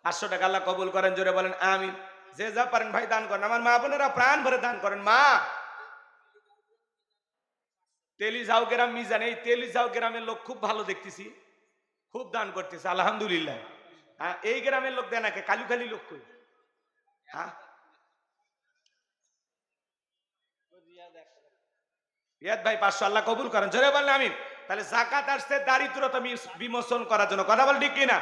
500 টাকা, আল্লাহ কবুল করেন, জোরে বলেন আমিন। যে যা পারেন ভাই দান করেন। আমার মা বোনেরা প্রাণ ভরে দান করেন। মা তেলিজাও গ্রাম মিজান, এই তেলিজাও গ্রামের লোক খুব ভালো দেখতেছি, খুব দান করতেছে, আলহামদুলিল্লাহ। এই গ্রামের লোক দেয় নাকি? কালুখালী লোক কই? হ্যাঁ, রিয়াদ ভাই 500, আল্লাহ কবুল করেন, জোরে বলেন আমিন। তাহলে জাকাত আসছে দারিদ্রতা বিমোচন করার জন্য, কথা বল ঠিক কিনা?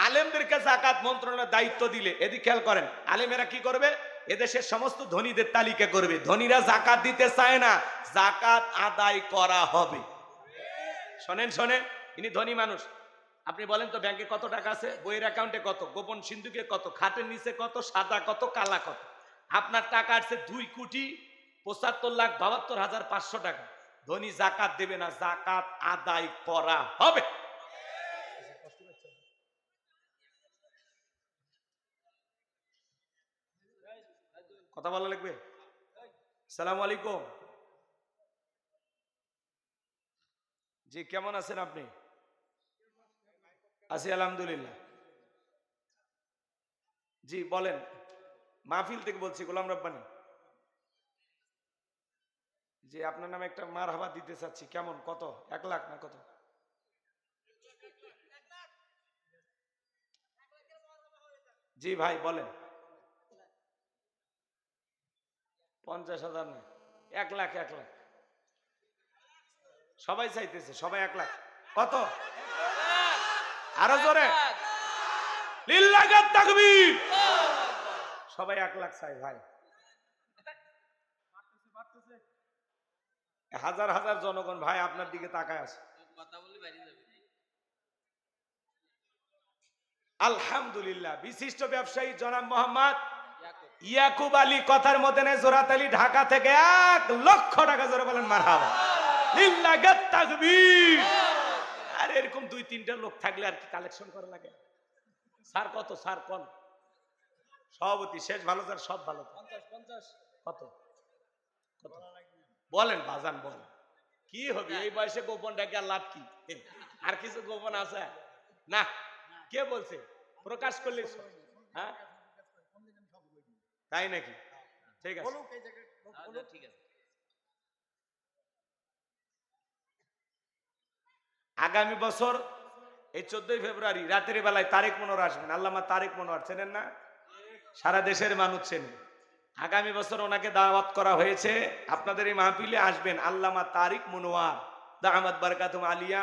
আলেমদেরকে জাকাত মন্ত্রণালয়ের দায়িত্ব দিলে, এদিক খেয়াল করেন, আলেমেরা কি করবে? এদেশের সমস্ত ধনীদের তালিকা করবে। ধনীরা জাকাত দিতে চায় না, জাকাত আদায় করা হবে। শোনেন শোনেন, ইনি ধনী মানুষ। আপনি বলেন তো ব্যাংকে কত টাকা আছে, বইয়ের অ্যাকাউন্টে কত, গোপন সিন্ধুকে কত, খাটের নিচে কত, সাদা কত, কালা কত? আপনার টাকা আছে 2,75,72,500 টাকা। ধনী জাকাত দেবে না, জাকাত আদায় করা হবে। কথা বলা লাগবে। সালাম আলাইকুম। জি, কেমন আছেন আপনি? আছি আলহামদুলিল্লাহ। জি বলেন, মাহফিল থেকে বলছি, গোলাম রব্বানী। জি, আপনার নামে একটা মারহাবা দিতে চাচ্ছি। কেমন, কত? 1 লাখ না কত? জি ভাই বলেন। 50,000 না, 1 লাখ, 1 লাখ। সবাই চাইতেছে, সবাই 1 লাখ। কত? আরো জোরে, লিল্লাহি তাকবীর। সবাই 1 লাখ চাই ভাই। হাজার হাজার জনগণ ভাই আপনার দিকে তাকায় আছে। আলহামদুলিল্লাহ। বিশিষ্ট ব্যবসায়ী জনাব মোহাম্মদ ইয়াকুব আলী, কথার মধ্যে নেই জোরাত আলী, ঢাকা থেকে 1 লক্ষ টাকা, জোরে বলেন মারহাবা, লিল্লাহি তাকবীর। আর এরকম 2-3টা লোক থাকলে আর কি কালেকশন করা লাগে? স্যার কত, স্যার কোন সভাপতি? শেষ ভালো, স্যার সব ভালো। 50 কত? কত বলেন বাজান, বলেন। কি হবে এই বয়সে গোপন ডাকে আর লাভ কি? আর কিছু গোপন আছে না? কে বলছে প্রকাশ করলে? হ্যাঁ, তাই নাকি? ঠিক আছে, ঠিক আছে। আগামী বছর এই 14ই ফেব্রুয়ারি রাতের বেলায় তারেক মনোয়ার আসবেন। আল্লামা তারেক মনোয়ার চেনেন না? সারা দেশের মানুষ চেনে। আগামী বছর ওনাকে দাওয়াত করা হয়েছে, আপনাদের এই মাহফিলে আসবেন আল্লামা তারেক মনোয়ার দামাত বারাকাতুহু আলিয়া।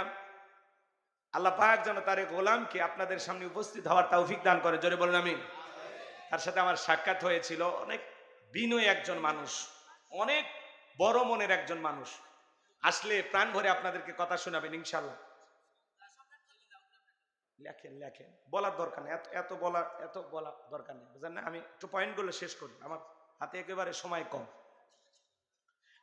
আল্লাহ পাক যেন তার গোলামকে আপনাদের সামনে উপস্থিত হওয়ার তৌফিক দান করে, জোরে বলুন আমিন। তার সাথে আমার সাক্ষাৎ হয়েছিল। অনেক বিনয়ী একজন মানুষ, অনেক বড় মনের একজন মানুষ। আসলে প্রাণ ভরে আপনাদেরকে কথা শোনাবেন ইনশাল্লাহ। লেখেন লেখেন, বলার দরকার নেই, এত বলা দরকার নেই, বুঝলেন না? আমি একটু পয়েন্টগুলো শেষ করি, আমার হাতে একেবারে সময় কম।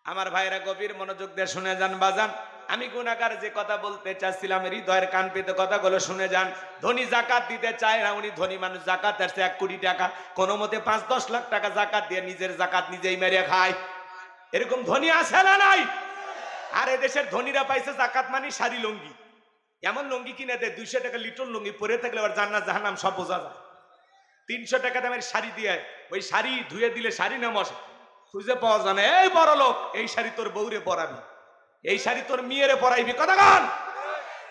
আমার ভাইরা গভীর মনোযোগ দিয়ে শুনে যান বাজান। আমি গুনাহগার যে কথা বলতে চাচ্ছিলাম, হৃদয়ের কান পেতে কথাগুলো শুনে যান। ধনী জাকাত দিতে চায় না, উনি ধনী মানুষ, জাকাত আসছে 1 কোটি টাকা, কোনো মতে 5-10 লাখ টাকা জাকাত দিয়ে নিজের জাকাত নিজেই মেরে খায়। এরকম ধনী আছে না নাই? আর এদেশের ধনীরা পাইছে জাকাত মানে শাড়ি লুঙ্গি। এমন লুঙ্গি কিনে দেয় 200 টাকা লিটন লুঙ্গি, পরে থাকলে আবার জান্নাত জাহান্নাম সব বোঝা যায়। 300 টাকা দামের শাড়ি দিয়ে, ওই শাড়ি ধুয়ে দিলে শাড়ি না মশা খুঁজে পাওয়া যায় না। এই বড় লোক, এই শাড়ি তোর বউরে পরাবি, এই শাড়ি তোর মেয়েরে পরাইবি, কথা গান।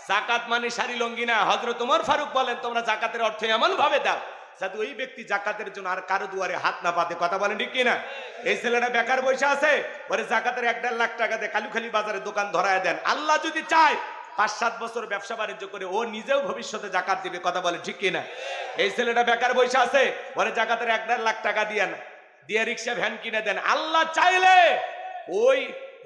জাকাত মানে শাড়ি লুঙ্গি না। হযরত ওমর ফারুক বলেন, তোমরা জাকাতের অর্থ এমন ভাবে দাও যাতে ওই ব্যক্তি জাকাতের জন্য আর কারো দুয়ারে হাত না পাতে, কথা বলেন ঠিক কিনা? এই ছেলেটা বেকার বসে আছে, পরে জাকাতের 1-1.5 লাখ টাকা দিয়ে কালুখালী বাজারে দোকান ধরায় দেন। আল্লাহ যদি চায় 5-7 বছর ব্যবসা বাণিজ্য করে ও নিজেও ভবিষ্যতে জাকাত দিবে, কথা বলে ঠিক কিনা? এই ছেলেটা বেকার বসে আছে, পরে জাকাতের 1-1.5 লাখ টাকা দিয়ে রিক্সা ভ্যান কিনে দেন। আল্লাহ চাইলে ওই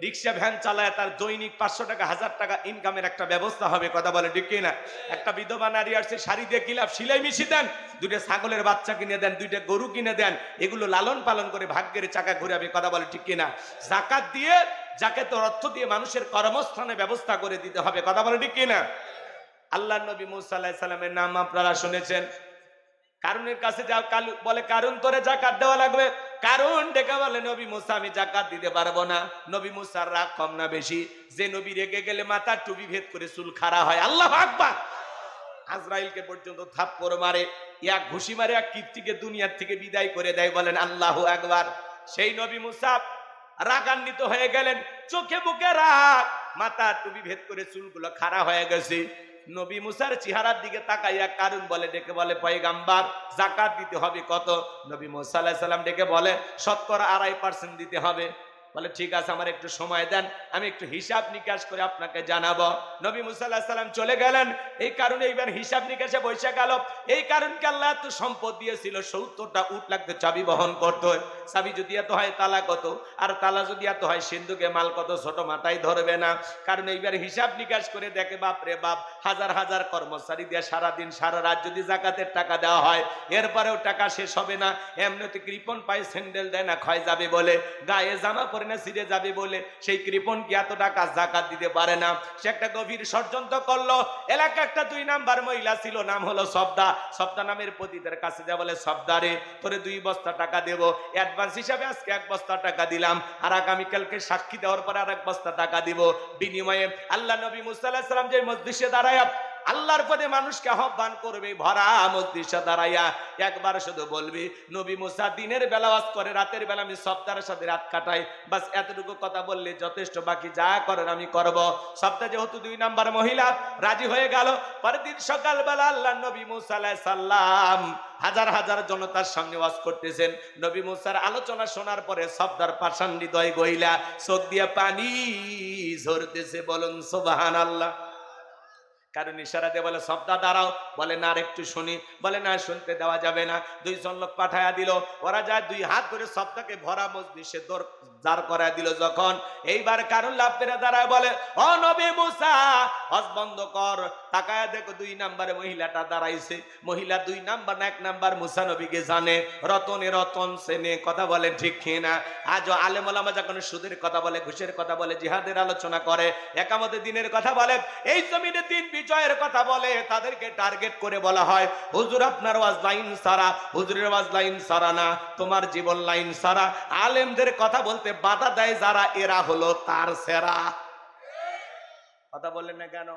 রিক্সা ভ্যান চালায় তার দৈনিক 500 টাকা 1000 টাকা ইনকামের একটা ব্যবস্থা হবে, কথা বলে ঠিক কিনা? একটা বিধবা নারী আসছে, শাড়ি দিয়ে কিলাপ সিলাই মিশি দেন, 2টা ছাগলের বাচ্চা কিনে দেন, 2টা গরু কিনে দেন, এগুলো লালন পালন করে ভাগ্যের চাকা ঘুরাবে, কথা বলে ঠিক কিনা? জাকাত দিয়ে, জাকাতের অর্থ দিয়ে মানুষের কর্মস্থানের ব্যবস্থা করে দিতে হবে, কথা বলে ঠিক কিনা? আল্লাহর নবী মুসা আলাইহিস সালামের নাম আপনারা শুনেছেন। কারুনের কাছে যাও, কালু বলে কারুন তোরে জাকাত দেওয়া লাগবে। কারুন ডেকে বলে, নবী মুসা আমি জাকাত দিতে পারবো না। নবী মুসার রাগ কম না বেশি? যে নবী রেগে গেলে মাথার টুপি ভেদ করে চুল খাড়া হয়। আল্লাহু আকবার। আজরাইলকে পর্যন্ত থাপ্পড় মারে, এক ঘুষি মারে এক কীর্তিকে দুনিয়ার থেকে বিদায় করে দেয়, বলেন আল্লাহু আকবার। সেই নবী মুসা রাগান্বিত হয়ে গেলেন, চোখে মুখে রাগ, মাথার টুপি ভেদ করে চুলগুলো খাড়া হয়ে গেছে। নবী মুসার চেহারার দিকে তাকাইয়া কারুন বলে, ডেকে বলে, পয়গাম্বার যাকাত দিতে হবে কত? নবী মুসা আলাইহিস সালাম ডেকে বলে, শতকরা 2.5% দিতে হবে। বলে ঠিক আছে, আমার একটু সময় দেন, আমি একটু হিসাব নিকাশ করে আপনাকে জানাবো। নবী মুসা আলাইহিস সালাম চলে গেলেন। এই কারণে এইবার হিসাব নিকাশে বসে গেল। এই কারণকে আল্লাহ এত সম্পদ দিয়েছিল, 70টা উট লাগতে চাবি বহন করতে হয়। চাবি যদি এত হয় তালা কত, আর তালা যদি এত হয় সিন্ধুকে মাল কত, ছোট মাথায় ধরবে না। কারণ এইবার হিসাব নিকাশ করে দেখে, বাপ রে বাপ, হাজার হাজার কর্মচারী দিয়ে সারাদিন সারা রাত যদি জাকাতের টাকা দেওয়া হয়, এরপরেও টাকা শেষ হবে না। এমনিতে কৃপণ পায়ে স্যান্ডেল দেয় না, ক্ষয় যাবে বলে, গায়ে জামা পরে না ছিঁড়ে যাবে বলে, সেই কৃপণ কি এত টাকা জাকাত দিতে পারে না? সে একটা গভীর ষড়যন্ত্র করলো। এলাকা একটা 2 নাম্বার মহিলা ছিল, নাম হলো সবদা। সবদা নামের পতিদের কাছে যা বলে, সবদারে তোরে 2 বস্তা টাকা দেবো, অ্যাডভান্স হিসাবে আজকে 1 বস্তা টাকা দিলাম, আর আগামীকালকে সাক্ষী দেওয়ার পরে আর 1 বস্তা টাকা দিব। বিনিময়ে আল্লাহ নবী মুসা আলাইহিস সালাম যে মজলিসে দাঁড়ায় আল্লাহর পদে মানুষকে আহ্বান করবে, ভরা মজলিসে দাঁড়াইয়া একবার শুধু বলবি, নবী মুসা দিনের বেলা ওয়াজ করে, রাতের বেলা আমি সবদারের সাথে রাত কাটাই, বাস এতটুকু কথা বললে যথেষ্ট, বাকি যা করেন আমি করব। সবদা যেহেতু 2 নাম্বার মহিলা, রাজি হয়ে গেল। পরের দিন সকালবেলা আল্লাহ নবী মুসা আলাইহিস সালাম হাজার হাজার জনতার সামনে ওয়াজ করতেছেন। নবী মুসার আলোচনা শোনার পরে সবদার পাষাণ হৃদয় গইলা চোখ দিয়ে পানি ঝরতেছে। বলুন সুবহানাল্লাহ। কারণ ইশারা দিয়ে বলে, সবদা দাঁড়াও। বলে না, আর একটু শুনি। বলে না, শুনতে দেওয়া যাবে না। 2 জন লোক পাঠায়া দিল। ওরা যায় 2 হাত ধরে সবদাকে ভরা মজলিসে দাঁড় করায় দিল। যখন এইবার কারণ লাভ পেরে দাঁড়ায় বলে, ও নবী মুসা, হজ বন্ধ কর। তাকায়া দেখো 2 নাম্বারে মহিলাটা দাঁড়াইছে। মহিলা 2 নাম্বার না 1 নাম্বার মুসা নবীকে জানে, রতনে রতন সেনে। কথা বলে ঠিক কিনা? আজও আলেম ওলামা যখন সুদের কথা বলে, ঘুষের কথা বলে, জিহাদের আলোচনা করে, একামতে দিনের কথা বলে, এই জমিনে দিন বিজয়ের কথা বলে, তাদেরকে টার্গেট করে বলা হয়, হুজুর আপনার ওয়াজ লাইন সারা, হুজুরের ওয়াজ লাইন সারা না, তোমার জীবন লাইন সারা। আলেমদের কথা বলতে বাধা দেয় যারা, এরা হলো তার সেরা। কথা বললেন না কেন?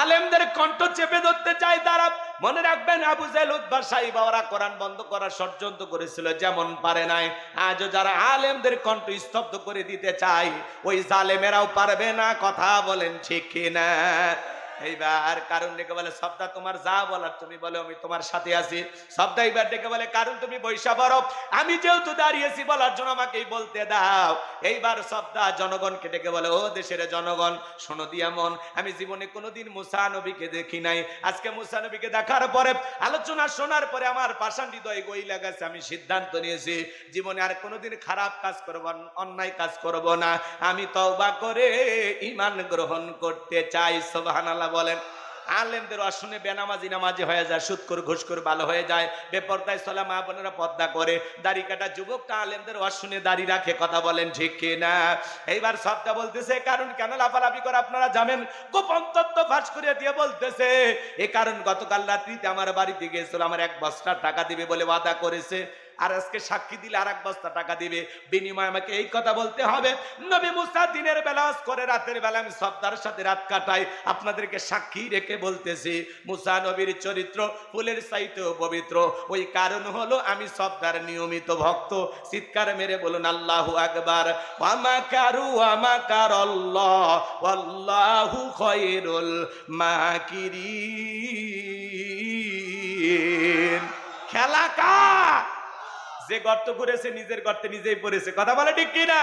আলেমদের কণ্ঠ চেপে ধরতে চায় তারা। মনে রাখবেন, আবু জাহেল, উতবা, সাইবা ওরা কোরআন বন্ধ করার ষড়যন্ত্র করেছিল, যেমন পারে নাই। আজও যারা আলেমদের কণ্ঠ স্তব্ধ করে দিতে চায়, ওই জালেমেরাও পারবে না। কথা বলেন ঠিক কিনা? এইবার কারণ ডেকে বলে, সবদা তোমার যা বলার তুমি বলে, আমি তোমার সাথে আছি। সবদা এইবার ডেকে বলে, কারণ তুমি বৈশা বরফ, আমি যেহেতু দাঁড়িয়েছি বলার জন্য আমাকেই বলতে দাও। এইবার সবদা জনগণকে ডেকে বলে, ও দেশের জনগণ, শোনো দিয়া মন, আমি জীবনে কোনোদিন মুসা নবীকে দেখি নাই। আজকে মুসা নবীকে দেখার পরে, আলোচনা শোনার পরে আমার পাষাণ হৃদয় গইলা গেছে। আমি সিদ্ধান্ত নিয়েছি, জীবনে আর কোনোদিন খারাপ কাজ করব, অন্যায় কাজ করব না। আমি তওবা করে ঈমান গ্রহণ করতে চাই। সুবহানাল্লাহ বলেন। আলেমদের শুনে বেনামাজি নামাজি হয়ে যায়, সুদখোর ঘুষখোর ভালো হয়ে যায়, বেপরদায় চলা মা বোনেরা পর্দা করে, দাড়ি কাটা যুবকটা আলেমদের শুনে দাড়ি রাখে। কথা বলেন ঠিক কিনা? এইবার সবটা বলতেছে, কারণ কেন লাফালাফি করে আপনারা জানেন, গোপন তত্ত্ব ফাঁস করে দিয়ে বলতেছে, এই কারণ গতকাল রাত্রিতে আমার বাড়িতে গিয়েছিল, আমার 1 বস্তা টাকা দিবে বলে ওয়াদা করেছে, আর আজকে সাক্ষী দিলে আর 1 বস্তা টাকা দিবে, বিনিময়ে আমাকে এই কথা বলতে হবে। নবী মুসা দিনের বেলা ওয়াজ করে, রাতের বেলা আমি সবদার সাথে রাত কাটাই। আপনাদেরকে সাক্ষী রেখে বলতেছি, মুসা নবীর চরিত্র ফুলের চাইতেও পবিত্র। ওই কারণ হলো আমি সবদার নিয়মিত ভক্ত। চিৎকার মেরে বলুন আল্লাহু আকবার। ওয়া মাকারু ওয়া মাকারাল্লাহ ওয়াল্লাহু খায়রুল মাকিরিন। খেলা কার? যে গর্ত করেছে নিজের গর্তে নিজেই পড়েছে। কথা বলে ঠিক কিনা?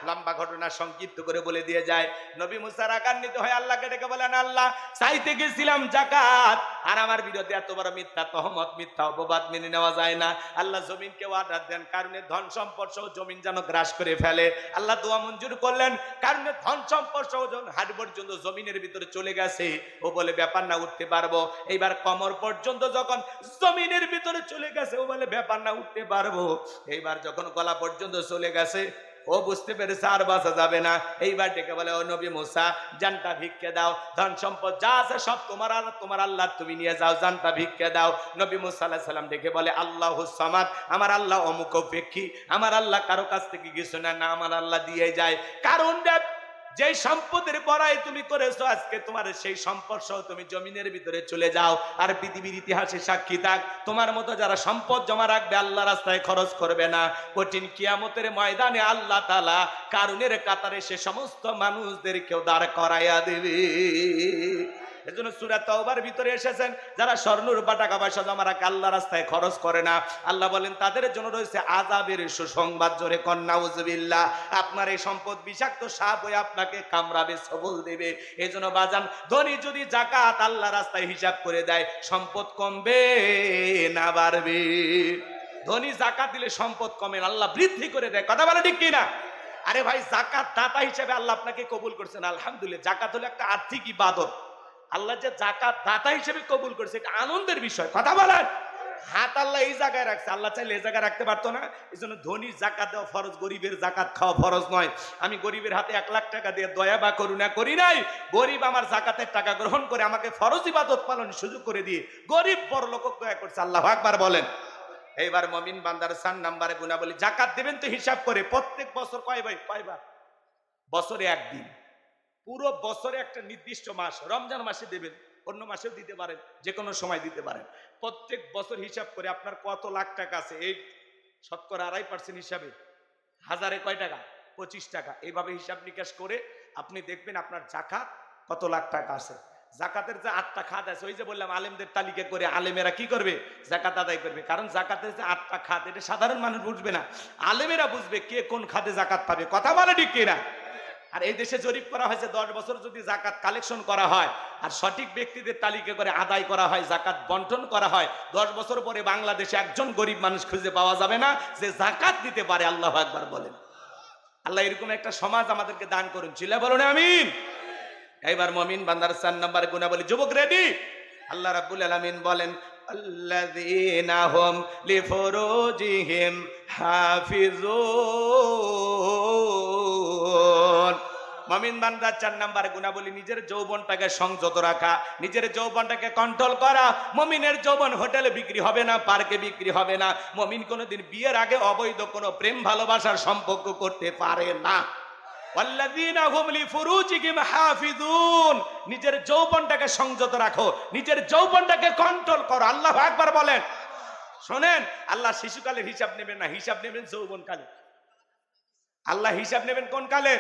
লম্বা ঘটনা সংক্ষিপ্ত করে বলে দিয়ে যায়। নবী মুসা রাগান্বিত হয়ে আল্লাহকে ডেকে বলেন, আল্লাহ, চাইতে গেছিলাম জাকাত, আর আমার বিরুদ্ধে এত বড় মিথ্যা তহমত, মিথ্যা অপবাদ মেনে নেওয়া যায় না। আল্লাহ জমিনকে অর্ডার দেন, কারণে ধন সম্পদ সহ জমিন যেন গ্রাস করে ফেলে। আল্লাহ দোয়া মঞ্জুর করলেন, কারণে ধন সম্পদ সহ হাট পর্যন্ত জমিনের ভিতরে চলে গেছে। ও বলে ব্যাপার না, উঠতে পারবো। এইবার কমর পর্যন্ত যখন জমিনের ভিতরে চলে গেছে, ও বলে ব্যাপার না, উঠতে পারবো। এইবার যখন গলা পর্যন্ত চলে গেছে, ও বুঝতে পেরেছে আর বাঁচা যাবে না। এইবার ডেকে বলে, ও নবী মুসা, জানটা ভিক্ষে দাও, ধন সম্পদ যা আছে সব তোমার, আর তোমার আল্লাহ তুমি নিয়ে যাও, জানটা ভিক্ষে দাও। নবী মুসা আলাইহিস সালাম ডেকে বলে, আল্লাহুস সামাদ, আমার আল্লাহ অমুখাপেক্ষী, আমার আল্লাহ কারো কাছ থেকে কিছু না, আমার আল্লাহ দিয়ে যায়। কারণ যে সম্পদের বড়াই তুমি করেছো, আজকে তোমার সেই সম্পদ সহ তুমি জমিনের ভিতরে চলে যাও, আর পৃথিবীর ইতিহাসে সাক্ষী থাক, তোমার মতো যারা সম্পদ জমা রাখবে, আল্লাহ রাস্তায় খরচ করবে না, কঠিন কিয়ামতের ময়দানে আল্লাহ তাআলা কারুনের কাতারে সে সমস্ত মানুষদেরকেও দাঁড় করাইয়া দেবে। এজন্য সূরা তাওবার ভিতরে এসেছেন, যারা স্বর্ণরূপা টাকা পয়সা জমা রাখে আল্লাহ রাস্তায় খরচ করে না, আল্লাহ বলেন তাদের জন্য রয়েছে আযাবের সুসংবাদ। জোরে কন নাউযুবিল্লাহ। আপনার এই সম্পদ বিষাক্ত সাপ হয়ে আপনাকে কামড়াবে, সবল দেবে। এজন্য বাজান, ধনী যদি যাকাত আল্লাহ রাস্তায় হিসাব করে দেয়, সম্পদ কমবে না বাড়বে? ধনী যাকাত দিলে সম্পদ কমে, আল্লাহ বৃদ্ধি করে দেয়। কথা বলে ঠিক কিনা? আরে ভাই, যাকাত দাতা হিসেবে আল্লাহ আপনাকে কবুল করছেন, আলহামদুলিল্লাহ। যাকাত হলো একটা আর্থিক ইবাদত, আল্লাহ যে যাকাত দাতা হিসেবে কবুল করছে, এটা আনন্দের বিষয়। কথা বলেন। হাত আল্লাহ এই জায়গায় রাখছে, আল্লাহ চাইলে এই জায়গায় রাখতে পারতো না? এই জন্য ধনীর যাকাত দেওয়া ফরজ, গরিবের যাকাত খাওয়া ফরজ নয়। আমি গরিবের হাতে 1 লাখ টাকা দিয়ে দয়া বা করুণা করি নাই। গরিব আমার যাকাতের টাকা গ্রহণ করে আমাকে ফরজ ইবাদত পালনের সুযোগ করে দিয়ে গরিব বড় লোক দয়া করছে। আল্লাহু আকবার বলেন। এইবার মুমিন বান্দার 4 নম্বরে গুণাবলী, যাকাত দিবেন তো হিসাব করে। প্রত্যেক বছর কয়বার? বছরে একদিন। পুরো বছরে একটা নির্দিষ্ট মাস, রমজান মাসে দেবেন, অন্য মাসেও দিতে পারেন, যে কোনো সময় দিতে পারেন। প্রত্যেক বছর হিসাব করে আপনার কত লাখ টাকা আছে, এই শতকরা 2.5% হিসাবে হাজারে কয় টাকা? 25 টাকা। এইভাবে হিসাব নিকাশ করে আপনি দেখবেন আপনার যাকাত কত লাখ টাকা আছে। যাকাতের যে 8টা খাত আছে, ওই যে বললাম আলেমদের তালিকা করে আলেমেরা কি করবে? যাকাত আদায় করবে। কারণ যাকাতের যে 8টা খাত, এটা সাধারণ মানুষ বুঝবে না, আলেমেরা বুঝবে কে কোন খাতে যাকাত পাবে। কথা বলে ঠিক কিনা? আর এই দেশে জরিপ করা হয়েছে, 10 বছর যদি যাকাত কালেকশন করা হয় আর সঠিক ব্যক্তিদের তালিকা করে আদায় করা হয়, যাকাত বন্টন করা হয়, 10 বছর পরে বাংলাদেশে একজন গরিব মানুষ খুঁজে পাওয়া যাবে না যে যাকাত দিতে পারে। আল্লাহু আকবার বলেন। আল্লাহ এরকম একটা সমাজ আমাদেরকে দান করুন। চিল্লা বলুন আমিন। এইবার মুমিন বান্দার 4 নম্বরে গুণাবলী। যুবক রেডি? আল্লাহ রাব্বুল আলামিন বলেন, আল্লাযীনা হুম লিফুরুজিহিম হাফিজুন। মুমিন বান্দার 4 নম্বরে গুণাবলী, নিজের যৌবনটাকে সংযত রাখা, নিজের যৌবনটাকে কন্ট্রোল করা। মুমিনের যৌবন হোটেলে বিক্রি হবে না, পার্কে বিক্রি হবে না। মুমিন কোনোদিন বিয়ের আগে অবৈধ কোনো প্রেম ভালোবাসার সম্পর্ক করতে পারে না। ওয়াল্লাযীনা হুম লিফুরুজিহিম হাফিজুন। নিজের যৌবনটাকে সংযত রাখো, নিজের যৌবনটাকে কন্ট্রোল করো। আল্লাহু আকবার বলেন। শুনেন, আল্লাহ শিশুকালের হিসাব নেবেন না, হিসাব নেবেন যৌবনকালে। আল্লাহ হিসাব নেবেন কোন কালে?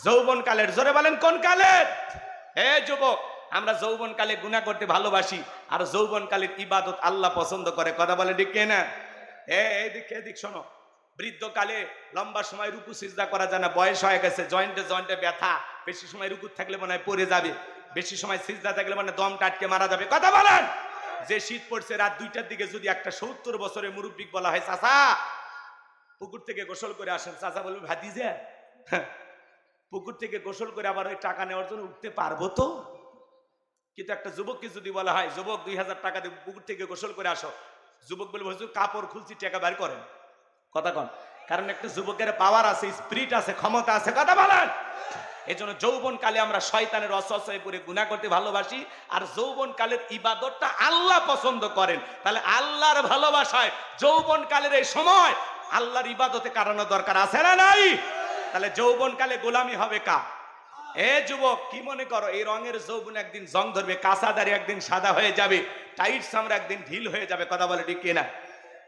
যৌবনকালের। জোরে বলেন কোন কালে? হে যুবক, আমরা যৌবনকালে গুনাহ করতে ভালোবাসি, আর যৌবনকালের ইবাদত আল্লাহ পছন্দ করে। কথা বলে ঠিক কিনা? এদিক শোনো। বৃদ্ধকালে লম্বা সময় রুকু সিজদা করা যায় না, বয়স হয়ে গেছে, জয়েন্টে ব্যথা, বেশি সময় রুকু থাকলে মনে হয় পড়ে যাবে, বেশি সময় সিজদা থাকলে মানে দমটা আটকে মারা যাবে। কথা বলেন। যে শীত পড়ছে, রাত 2টার দিকে যদি একটা 70 বছরের মুরব্বী বলা হয়, চাচা পুকুর থেকে গোসল করে আসেন, চাচা বলবে ভাতিজা, পুকুর থেকে গোসল করে আবার ওই টাকা নেওয়ার জন্য উঠতে পারবো তো? কিন্তু একটা যুবককে যদি বলা হয়, যুবক 2000 টাকা দিয়ে পুকুর থেকে গোসল করে আসো, যুবক বলবে হুজুর কাপড় খুলছি, টাকা বের করেন। কথা কন। কারণ একটা যুবকের পাওয়ার আছে, স্পিরিট আছে, ক্ষমতা আছে। কথা বলেন। এই জন্য যৌবন কালে আমরা শয়তানের ওয়াসওয়াসায় পড়ে গুনাহ করতে ভালোবাসি, আর যৌবন কালের ইবাদতটা আল্লাহ পছন্দ করেন। তাহলে আল্লাহর ভালোবাসায় যৌবন কালের এই সময় আল্লাহর ইবাদতে কাটানো দরকার আছে না নাই? তাহলে যৌবন কালে গোলামি হবে কা? এ যুবক, কি মনে করো এই রঙের যৌবন একদিন জং ধরবে, কাঁচা দাড়ি একদিন সাদা হয়ে যাবে, টাইট চামড়া একদিন ঢিল হয়ে যাবে। কথা বলে ঠিক কিনা?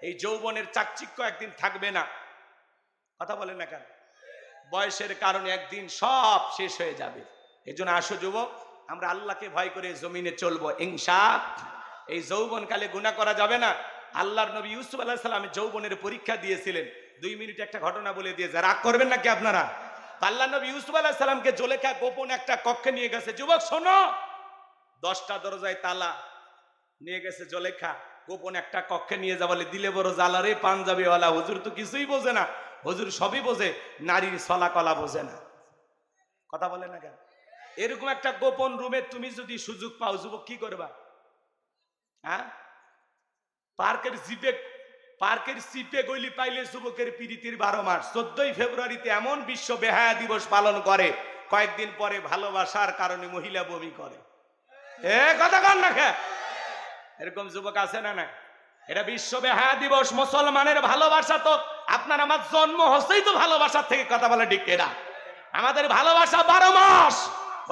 এই যৌবনের চাকচিক্য একদিন থাকবে না। কথা বলেন না কেন? বয়সের কারণে একদিন সব শেষ হয়ে যাবে। এই জন্য আসো যুবক, আমরা আল্লাহকে ভয় করে জমিনে চলবো ইনশাআল্লাহ। এই যৌবনকালে গুনাহ করা যাবে না। আল্লাহর নবী ইউসুফ আলাইহিস সালাম যৌবনের পরীক্ষা দিয়েছিলেন। 2 মিনিট একটা ঘটনা বলে দিয়ে রাগ করবেন নাকি আপনারা? আল্লাহর নবী ইউসুফ আলাইহিস সালামকে জুলেখা গোপন একটা কক্ষে নিয়ে গেছে। যুবক শোনো, 10টা দরজায় তালা নিয়ে গেছে জুলেখা, গোপন একটা কক্ষে নিয়ে যা বলে, দিলে বড় জ্বালারে পাঞ্জাবিওয়ালা। হুজুর তো কিছুই বোঝে না, হুজুর সবই বোঝে, নারীর ছলা কলা বোঝে না। কথা বলে না কেন? এরকম একটা গোপন রুমে তুমি যদি সুযোগ পাও, যুবক কি করবা? হ্যাঁ, পার্কের সিপে গইলি পাইলে যুবকের প্রীতির 12 মাস। 14ই ফেব্রুয়ারিতে এমন বিশ্ব বেহায়া দিবস পালন করে, কয়েকদিন পরে ভালোবাসার কারণে মহিলা বমি করে। কথা কন না খে? এরকম যুবক আছে না? না, এটা বিশ্ব বেহায়া দিবস। মুসলমানের ভালোবাসা তো আপনার আমার জন্ম হচ্ছেই তো ভালোবাসার থেকে। কথা বলে ঠিক কিনা? আমাদের ভালোবাসা 12 মাস।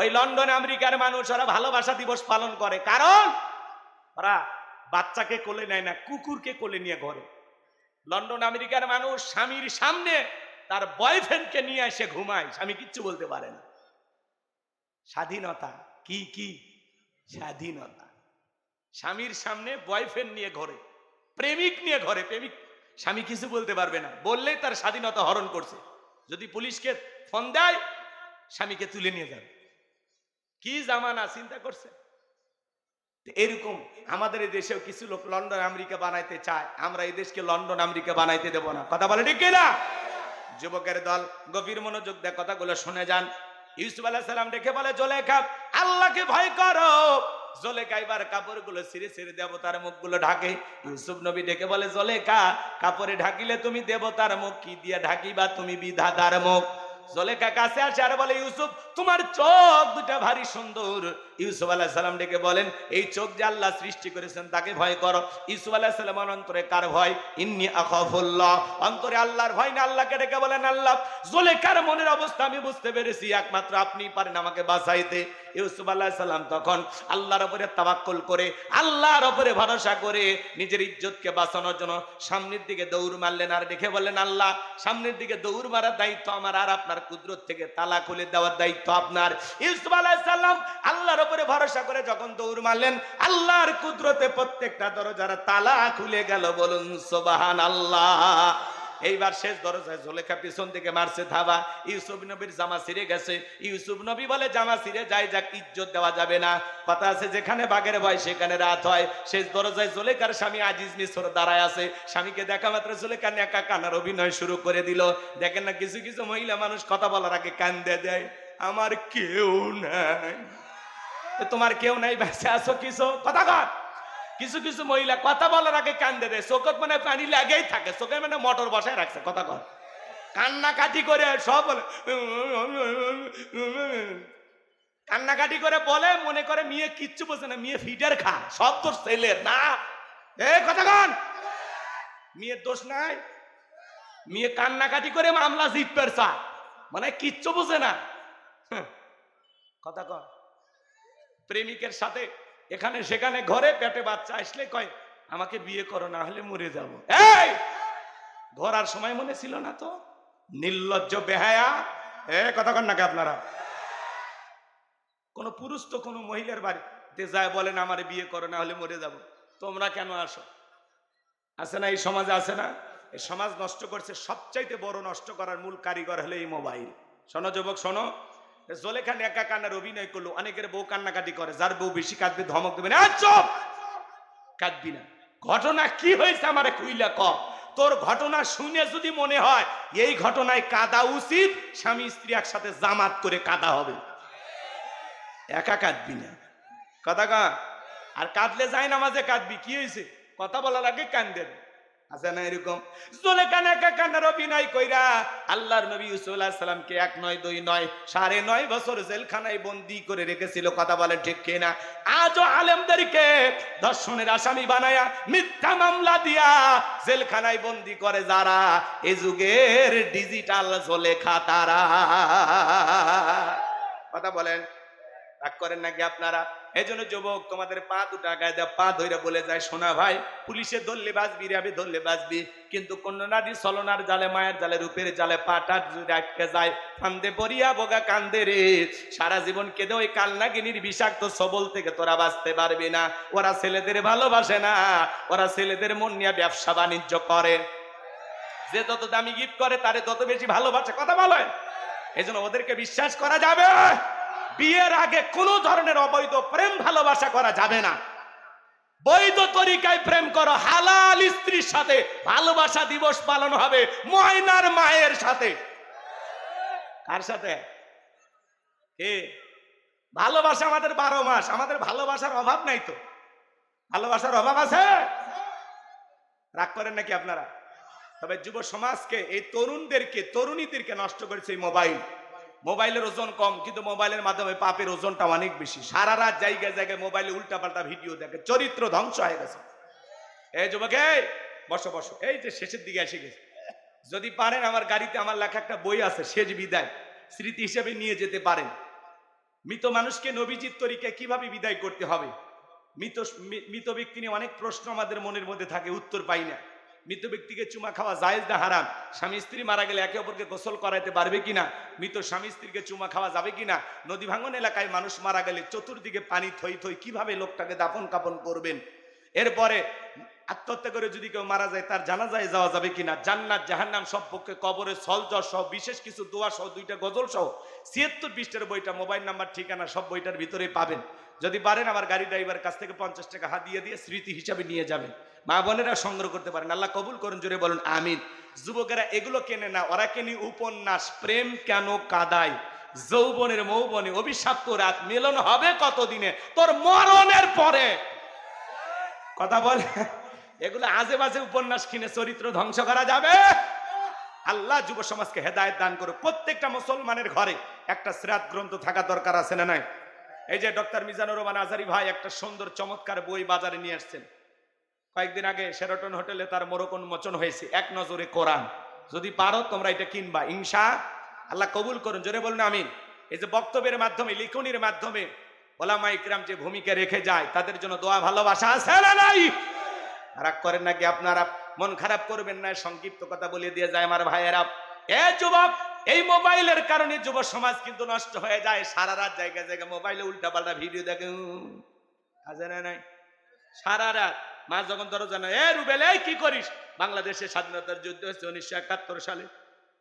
ওই লন্ডন আমেরিকার মানুষ ওরা ভালোবাসা দিবস পালন করে, কারণ ওরা বাচ্চাকে কোলে নেয় না, কুকুরকে কোলে নিয়ে ঘরে। লন্ডন আমেরিকার মানুষ স্বামীর সামনে তার বয়ফ্রেন্ডকে নিয়ে এসে ঘুমায়, স্বামী কিচ্ছু বলতে পারে না। স্বাধীনতা কি স্বাধীনতা। স্বামীর সামনে বয়ফ্রেন্ড নিয়ে ঘরে, প্রেমিক নিয়ে ঘরে, প্রেমিক স্বামী কিছু বলতে পারবে না, বললেই তার স্বাধীনতা হরণ করছে। যদি পুলিশকে ফোন দেয় স্বামীকে তুলে নিয়ে যাবে। কি জামানা চিন্তা করছে। এরকম আমাদের এই দেশেও কিছু লোক লন্ডন আমেরিকা বানাইতে চায়, আমরা এই দেশকে লন্ডন আমেরিকা বানাইতে দেব না। কথা বলে ঠিক কিনা? যুবকের দল গভীর মনোযোগ দিয়ে কথাগুলো শুনে যান। ইউসুফ আলাইহিস সালাম ডেকে বলে, জুলেখা আল্লাহকে ভয় করো। জুলেখা এবার কাপড়গুলো ছিঁড়ে ছিঁড়ে দেবতার মুখগুলো ঢাকে। ইউসুফ নবী ডেকে বলে, জুলেখা কাপড়ে ঢাকিলে তুমি দেবতার মুখ, কি দিয়ে ঢাকিবা তুমি বিধাতার মুখ। জুলেখা কাছে আসে আর বলে, ইউসুফ তোমার চোখ দুটা ভারী সুন্দর। ইউসুফ আলাইহিস সালাম ডেকে বলেন, এই চোখ যে আল্লাহ সৃষ্টি করেছেন তাকে ভয় করো। ইউসুফ আলাইহিস সালামের অন্তরে কার ভয়? ইন্নী আখাফুল্লাহ, অন্তরে আল্লাহর ভয় না। আল্লাহকে ডেকে বলেন, আল্লাহ জুলেখার মনের অবস্থা আমি বুঝতে পেরেছি, একমাত্র আপনিই পারেন আমাকে বাঁচাইতে। ইউসুফ আলাইহিস সালাম তখন আল্লাহর উপরে তাওয়াক্কুল করে, আল্লাহর উপরে ভরসা করে নিজের ইজ্জতকে বাঁচানোর জন্য সামনের দিকে দৌড় মারলেন। আর দেখে বললেন, আল্লাহ সামনের দিকে দৌড় মারার দায়িত্ব আমার, আর আপনার কুদরত থেকে তালা খুলে দেওয়ার দায়িত্ব আপনার। ইউসুফ আলাইহিস সালাম আল্লাহর উপরে ভরসা করে যখন দৌড় মারলেন, আল্লাহর কুদরতে প্রত্যেকটা দরজার তালা খুলে গেল। বলুন সুবহানাল্লাহ। এইবার শেষ দরজায় জুলেখা পিছন থেকে মারছে ধাবা। ইউসুফ নবীর জামা ছিঁড়ে গেছে। ইউসুফ নবী বলে, জামা ছিঁড়ে যাই যাক, ইজ্জত দেওয়া যাবে না। কথা আছে, যেখানে বাঘের ভয় সেখানে রাত হয়। শেষ দরজায় জুলেখার স্বামী আজিজ মিসর দাঁড়ায় আছে। স্বামীকে দেখা মাত্র জুলেখা নেকা কান্নার অভিনয় শুরু করে দিল। দেখেন না, কিছু কিছু মহিলা মানুষ কথা বলার আগে কান্দে দেয়, আমার কেউ নাই। তোমার কেউ নাই, বেঁচে আছো কিছু কথা কর। কিছু কিছু মহিলা কথা বলার আগে কান্দে দেয়, চোখত মানে পানি লাগেই থাকে, চোখে মানে মোটর বসায় রাখছে। কথা কর, কান্নাকাটি করে সব বলে, কান্নাকাটি করে বলে, মনে করে মেয়ে কিচ্ছু বোঝে না, মেয়ে ফিডার খা, সব তোর ছেলের না। এ কথা কন, মেয়ের দোষ নাই। মেয়ে কান্নাকাটি করে মামলা জিতবে চা, মানে কিচ্ছু বোঝে না। কথা কন। প্রেমিকের সাথে এখানে সেখানে ঘরে পেটে বাচ্চা আসলে কয়, আমাকে বিয়ে করো না হলে মরে যাব। এই ধরার সময় মনে ছিল না তো? নির্লজ্জ বেহায়া। কথা কন নাকি আপনারা? কোন পুরুষ তো কোন মহিলার বাড়িতে যায় বলেন, আমার বিয়ে করো না হলে মরে যাব। তোমরা কেন আসো? আছে না এই সমাজে? আছে না? এই সমাজ নষ্ট করছে। সবচাইতে বড় নষ্ট করার মূল কারিগর হলো এই মোবাইল। শোনো যুবক, শোনো। জুলেখা নেকা কান্নার অভিনয় করলো। অনেকের বউ কান্নাকাটি করে, যার বউ বেশি কাঁদবে ধমক দেবে না, চুপ কাঁদবি না। ঘটনা কি হয়েছে আমারে কইলা ক। তোর ঘটনা শুনে যদি মনে হয় এই ঘটনায় কাঁদা উচিত, স্বামী স্ত্রী একসাথে জামাত করে কাঁদা হবে, একা কাঁদবি না। কথা কা। আর কাঁদলে যায় নামাজে কাঁদবি, কি হয়েছে? কথা বলার আগে কান্দেন। আছে না এরকম? জুলেখা নেকা কান্নার অভিনয় কইরা আল্লাহর নবী ইউসুফ আলাইহিস সালামকে 1 নয় 2 নয় 9.5 বছর জেলখানায় বন্দী করে রেখেছিল। কথা বলেন ঠিক কিনা? আজও আলেমদেরকে ধর্ষণের আসামি বানায়া মিথ্যা মামলা দিয়া জেলখানায় বন্দী করে যারা, এই যুগের ডিজিটাল জুলেখা তারা। কথা বলেন, রাগ করেন নাকি আপনারা? এই জন্য যুবক, তোমাদের পা দুটা গায়ে দেওয়া পা ধইরা বলে যায়, শোনা ভাই, পুলিশে ধরলে বাঁচবি রে, আমি ধরলে বাঁচবি, কিন্তু কোন নারী ছলনার জালে, মায়ের জালে, রূপের জালে পাটা যদি আটকে যায়, ফান্দে পড়িয়া বোগা কান্দে রে। সারা জীবন কেঁদে ওই কালনাগিনীর বিষাক্ত সবল থেকে তোরা বাঁচতে পারবি না। ওরা ছেলেদের ভালোবাসে না, ওরা ছেলেদের মন নিয়ে ব্যবসা বাণিজ্য করে। যে যত দামি গিফট করে তারে তত বেশি ভালোবাসে। কথা বলেন। এই জন্য ওদেরকে বিশ্বাস করা যাবে। বিয়ের আগে কোন ধরনের অবৈধ প্রেম ভালোবাসা করা যাবে না। বৈধ তরিকায় প্রেম করো, হালাল স্ত্রীর সাথে। ভালোবাসা দিবস পালন হবে ময়নার মায়ের সাথে। কার সাথে? কে? ভালোবাসা আমাদের 12 মাস। আমাদের ভালোবাসার অভাব নাই তো? ভালোবাসার অভাব আছে? রাগ করেন নাকি আপনারা? তবে যুব সমাজকে, এই তরুণদেরকে, তরুণীদেরকে নষ্ট করেছে এই মোবাইল। মোবাইলের ওজন কম, কিন্তু মোবাইলের মাধ্যমে পাপের ওজনটা অনেক বেশি। সারা রাত জায়গায় জায়গায় মোবাইলে উল্টাপাল্টা ভিডিও দেখে, চরিত্র ধ্বংস হয়ে গেছে। এই যুবক, এই বসো বসো, এই যে শেষের দিকে এসে গেছে। যদি পারেন, আমার গাড়িতে আমার লেখা একটা বই আছে, শেষ বিদায়, স্মৃতি হিসেবে নিয়ে যেতে পারেন। মৃত মানুষকে নবীজির তরিকায় কিভাবে বিদায় করতে হবে। মৃত ব্যক্তি নিয়ে অনেক প্রশ্ন আমাদের মনের মধ্যে থাকে, উত্তর পাই না। মৃত ব্যক্তিকে চুমা খাওয়া জায়েজ না হারাম? স্বামী স্ত্রী মারা গেলে একে অপরকে গোসল করাইতে পারবে কিনা? মৃত স্বামী স্ত্রীকে চুমা খাওয়া যাবে কিনা? নদী ভাঙন এলাকায় মানুষ মারা গেলে চতুর্দিকে পানি থই থই, কিভাবে লোকটাকে দাফন কাপন করবেন? এরপরে আত্মহত্যা করে যদি কেউ মারা যায় তার জানাজায় যাওয়া যাবে কিনা? জান্নাত জাহান্নাম সব পক্ষে, কবরে সলজর সহ বিশেষ কিছু দোয়া সহ 2টা গজল সহ 76 পৃষ্ঠার বইটা, মোবাইল নাম্বার ঠিকানা সব বইটার ভিতরে পাবেন। যদি পারেন আমার গাড়ি ড্রাইভার কাছ থেকে 50 টাকা হাদিয়া দিয়ে স্মৃতি হিসাবে নিয়ে যাবেন। মা বোনেরা সংগ্রহ করতে পারেন। আল্লাহ কবুল করুন, জোরে বলুন আমিন। যুবকেরা এগুলো কেনে না, ওরা কেনে উপন্যাস। প্রেম কেন কাদায়, যৌবনের মৌবনে অভিশপ্ত রাত, মিলন হবে কতদিনে, তোর মরণের পরে। কথা বলে এগুলো আজে বাজে উপন্যাস কিনে চরিত্র ধ্বংস করা যাবে? আল্লাহ যুব সমাজকে হেদায়েত দান করুক। প্রত্যেকটা মুসলমানের ঘরে একটা সিরাত গ্রন্থ থাকা দরকার, আছে না নাই? এই যে ডক্টর মিজানুর রহমান আজারি ভাই একটা সুন্দর চমৎকার বই বাজারে নিয়ে আসছেন। কয়েকদিন আগে শেরাটন হোটেলে তার মোড়ক উন্মোচন হয়েছে, এক নজরে কোরআন। যদি পারো তোমরা এটা কিনবা, ইনশাআল্লাহ। কবুল করুন, জোরে বলুন আমিন। এই যে বক্তব্যের মাধ্যমে, লিখনির মাধ্যমে ওলামা ইকরাম যে ভূমিকা রেখে যায়, তাদের জন্য দোয়া ভালোবাসা আছে না নাই? রাগ করেন নাকি আপনারা? মন খারাপ করবেন না, সংক্ষিপ্ত কথা বলে দিয়ে যায় আমার ভাইয়েরা। এ যুবক, এই মোবাইলের কারণে যুব সমাজ কিন্তু নষ্ট হয়ে যায়। সারা রাত জায়গা জায়গা মোবাইলে উল্টা পাল্টা ভিডিও দেখে, কাজে নাই। সারা রাত মা যখন দরজা না, এ রুবেল এই কি করিস? বাংলাদেশের স্বাধীনতার যুদ্ধ হচ্ছে 1971 সালে,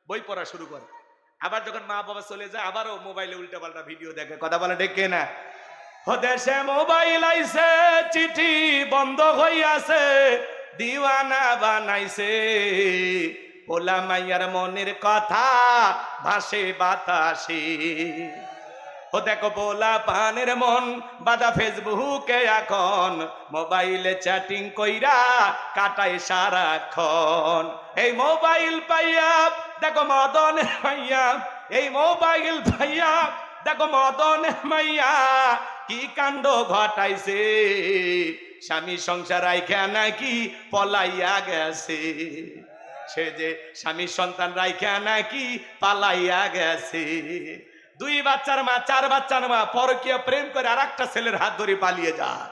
বই পড়া শুরু করে। আবার যখন মা বাবা চলে যায় আবারও মোবাইলে উল্টা পাল্টা ভিডিও দেখে। কথা বলা ডেকে না? দেশে মোবাইল আইছে, চিঠি বন্ধ হইয়াছে, দিওয়ানা বানাইছে, ওলা মাইয়ার মনের কথা ভাসে বাতাসে। ও দেখো পোলা পানের মন বাদা ফেসবুকে, এখন মোবাইলে চ্যাটিং কইরা কাটায় সারাক্ষণ। এই মোবাইল পাইয়া দেখো মদন মাইয়া, এই মোবাইল পাইয়া দেখো মদন মাইয়া কি কাণ্ড ঘটাইছে, স্বামী সংসার রাইখা নাকি পলাইয়া গেছে। সে যে স্বামী সন্তান রাইখা নাকি পালাইয়া গেছে। 2 বাচ্চার মা, 4 বাচ্চার মা পরকীয়া প্রেম করে আরেকটা ছেলের হাত ধরে পালিয়ে যায়।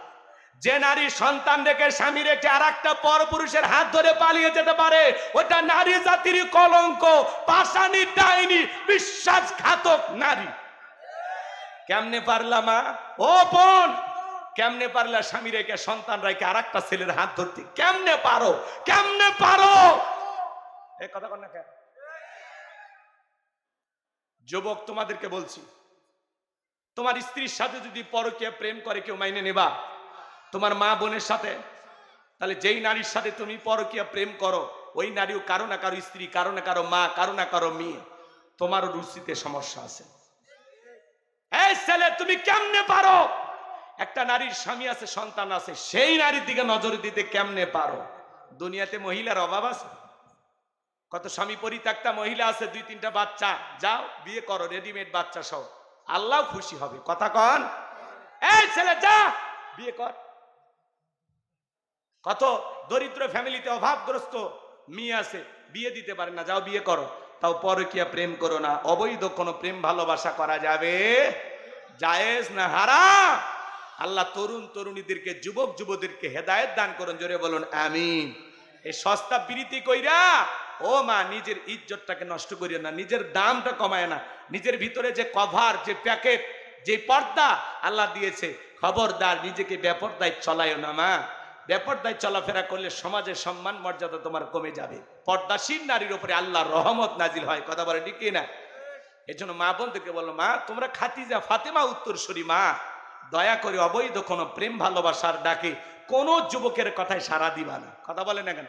যে নারী সন্তান রেখে স্বামী রেখে আরেকটা পরপুরুষের হাত ধরে পালিয়ে যেতে পারে, ওটা নারী জাতির কলঙ্ক, পাষাণী, ডাইনি, বিশ্বাসঘাতক নারী। কেমনে পারলা মা, ও বোন, কেমনে পারলা স্বামী রেখে সন্তান রেখে আরেকটা ছেলের হাত ধরতে? কেমনে পারো, কেমনে পারো? এই কথা কন না কেন? যুবক, তোমাদেরকে বলছি, তোমার স্ত্রীর সাথে যদি পরকীয়া প্রেম করে কেউ মাইনে নেবা? তোমার মা বোনের সাথে? তাহলে যেই নারীর সাথে তুমি পরকীয়া প্রেম করো, ওই নারীও কারো না কারো স্ত্রী, কারো না কারো মা, কারো না কারো মেয়ে। তোমারও রুচিতে সমস্যা আছে। এই ছেলে, তুমি কেমনে পারো? একটা নারীর স্বামী আছে, সন্তান আছে, সেই নারীর দিকে নজর দিতে কেমনে পারো? দুনিয়াতে মহিলার অভাব আছে? কত স্বামী পরিত্যক্তা মহিলা আছে, 2-3টা বাচ্চা, যাও বিয়ে করো, রেডিমেড বাচ্চা সহ, আল্লাহ খুশি হবে। কথা কন? এই ছেলে, যা বিয়ে কর। কত দরিদ্র ফ্যামিলিতে অভাবগ্রস্ত মেয়ে আছে, বিয়ে দিতে পারে না, যাও বিয়ে করো। তাও পরকীয়া প্রেম করো না। অবৈধ কোনো প্রেম ভালোবাসা করা যাবে? জায়েজ না হারাম? আল্লাহ তরুণ তরুণীদেরকে, যুবক যুবতীদেরকে হেদায়েত দান করুন, জোরে বলুন আমিন। এই সস্তা প্রীতি কইরা ও মা নিজের ইজ্জতটাকে নষ্ট করিও না, নিজের দামটা কমায় না। নিজের ভিতরে যে কভার, যে প্যাকেট, যে পর্দা আল্লাহ দিয়েছে, খবরদার নিজেকে বেপরদায় চলায়ও না মা। বেপরদায় চলাফেরা করলে সমাজের সম্মান মর্যাদা তোমার কমে যাবে। পর্দাশীল নারীর উপরে আল্লাহর রহমত নাজিল হয়। কথা বলে ঠিক না? এই জন্য মা বোনদেরকে বলো, মা তোমরা খাদিজা ফাতেমা উত্তরসূরি মা, দয়া করে অবৈধ কোনো প্রেম ভালোবাসার ডাকে কোন যুবকের কথায় সাড়া দিবা না। কথা বলে না কেন?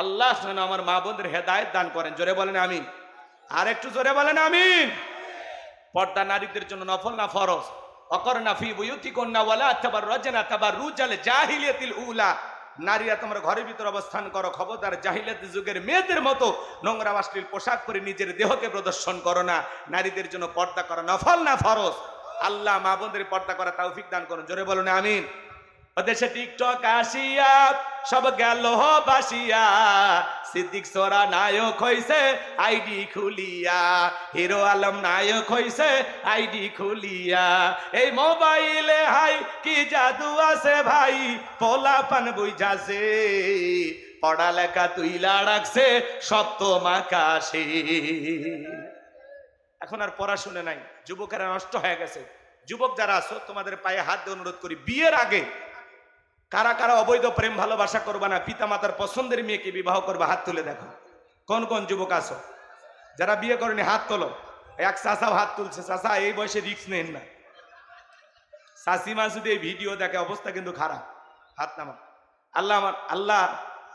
আল্লাহ যেন আমার মা বোনদের হেদায়েত দান করেন, জোরে বলেন আমিন। আর একটু জোরে বলেন আমিন। পর্দা নারীদের জন্য নফল না ফরজ? অকরনা ফি বুয়ুতিকুন্না ওয়ালা তাবাররাজনা তাবাররুজাল জাহিলিয়াতিল উলা। নারীরা তোমরা ঘরের ভিতর অবস্থান করো, খবরদার জাহিলিয়াত যুগের মেয়েদের মতো নোংরা অশ্লীল পোশাক পরে নিজের দেহকে প্রদর্শন করো না। নারীদের জন্য পর্দা করা নফল না ফরজ? আল্লাহ মা বোনদের পর্দা করা তৌফিক দান করুন, জোরে বলুন আমিন। দেশে টিকটক আসিয়া সব গেল বাসিয়া, সিদ্দিক সোরা নায়ক হইছে আইডি খুলিয়া, হিরো আলম নায়ক হইছে আইডি খুলিয়া। এই মোবাইলে হাই কি জাদু আছে ভাই, পোলাপান বুঝাছে, পড়ালেখা তুইলা রাখছে সপ্তম আকাশে। এখন আর পড়াশোনা নাই, যুবকেরা নষ্ট হয়ে গেছে। যুবক যারা আছো তোমাদের পায়ে হাত দিয়ে অনুরোধ করি, বিয়ের আগে কারা কারা অবৈধ প্রেম ভালোবাসা করবা না, পিতা মাতার পছন্দের মেয়েকে বিবাহ করবা, হাত তুলে দেখো। কোন কোন যুবক আছো যারা বিয়ে করেনি? হাত তোলো। এক চাষাও হাত তুলছে। চাষা, এই বয়সে রিস্ক নেন না। চাষিমা যদি এই ভিডিও দেখে অবস্থা কিন্তু খারাপ। হাত নামা।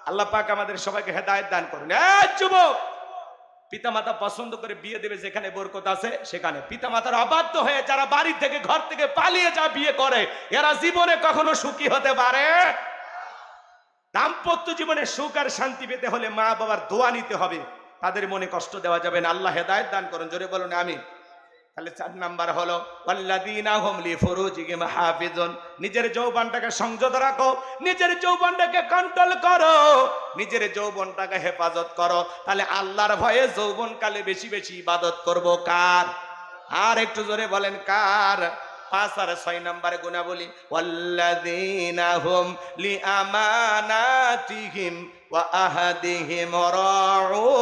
আল্লাহ পাক আমাদের সবাইকে হেদায়েত দান করুন। যুবক, পিতা মাতা পছন্দ করে বিয়ে দেবে যেখানে বরকত আছে সেখানে। পিতা মাতার অবাধ্য হয়ে যারা বাড়ি থেকে ঘর থেকে পালিয়ে যা বিয়ে করে, এরা জীবনে কখনো সুখী হতে পারে। দাম্পত্য জীবনে সুখ আর শান্তি পেতে হলে মা বাবার দোয়া নিতে হবে, তাদের মনে কষ্ট দেওয়া যাবে না। আল্লাহ হেদায়েত দান করুন, জোরে বলুন আমিন। তাহলে 4 নাম্বার হলো ওয়াল্লাযীনা হুম লিফুরুজিহিম হাফিজুন। নিজের যৌবনটাকে সংযত রাখো, নিজের যৌবনটাকে কন্ট্রোল করো, নিজের যৌবনটাকে হেফাজত করো। তাহলে আল্লাহর ভয়ে যৌবনকালে বেশি বেশি ইবাদত করব কার? আর একটু জোরে বলেন কার? 5 আর 6 নম্বরে গুণাবলী ওয়াল্লাযীনা হুম লিআমানাতিহিম ওয়া আহাদিহিম রাউন।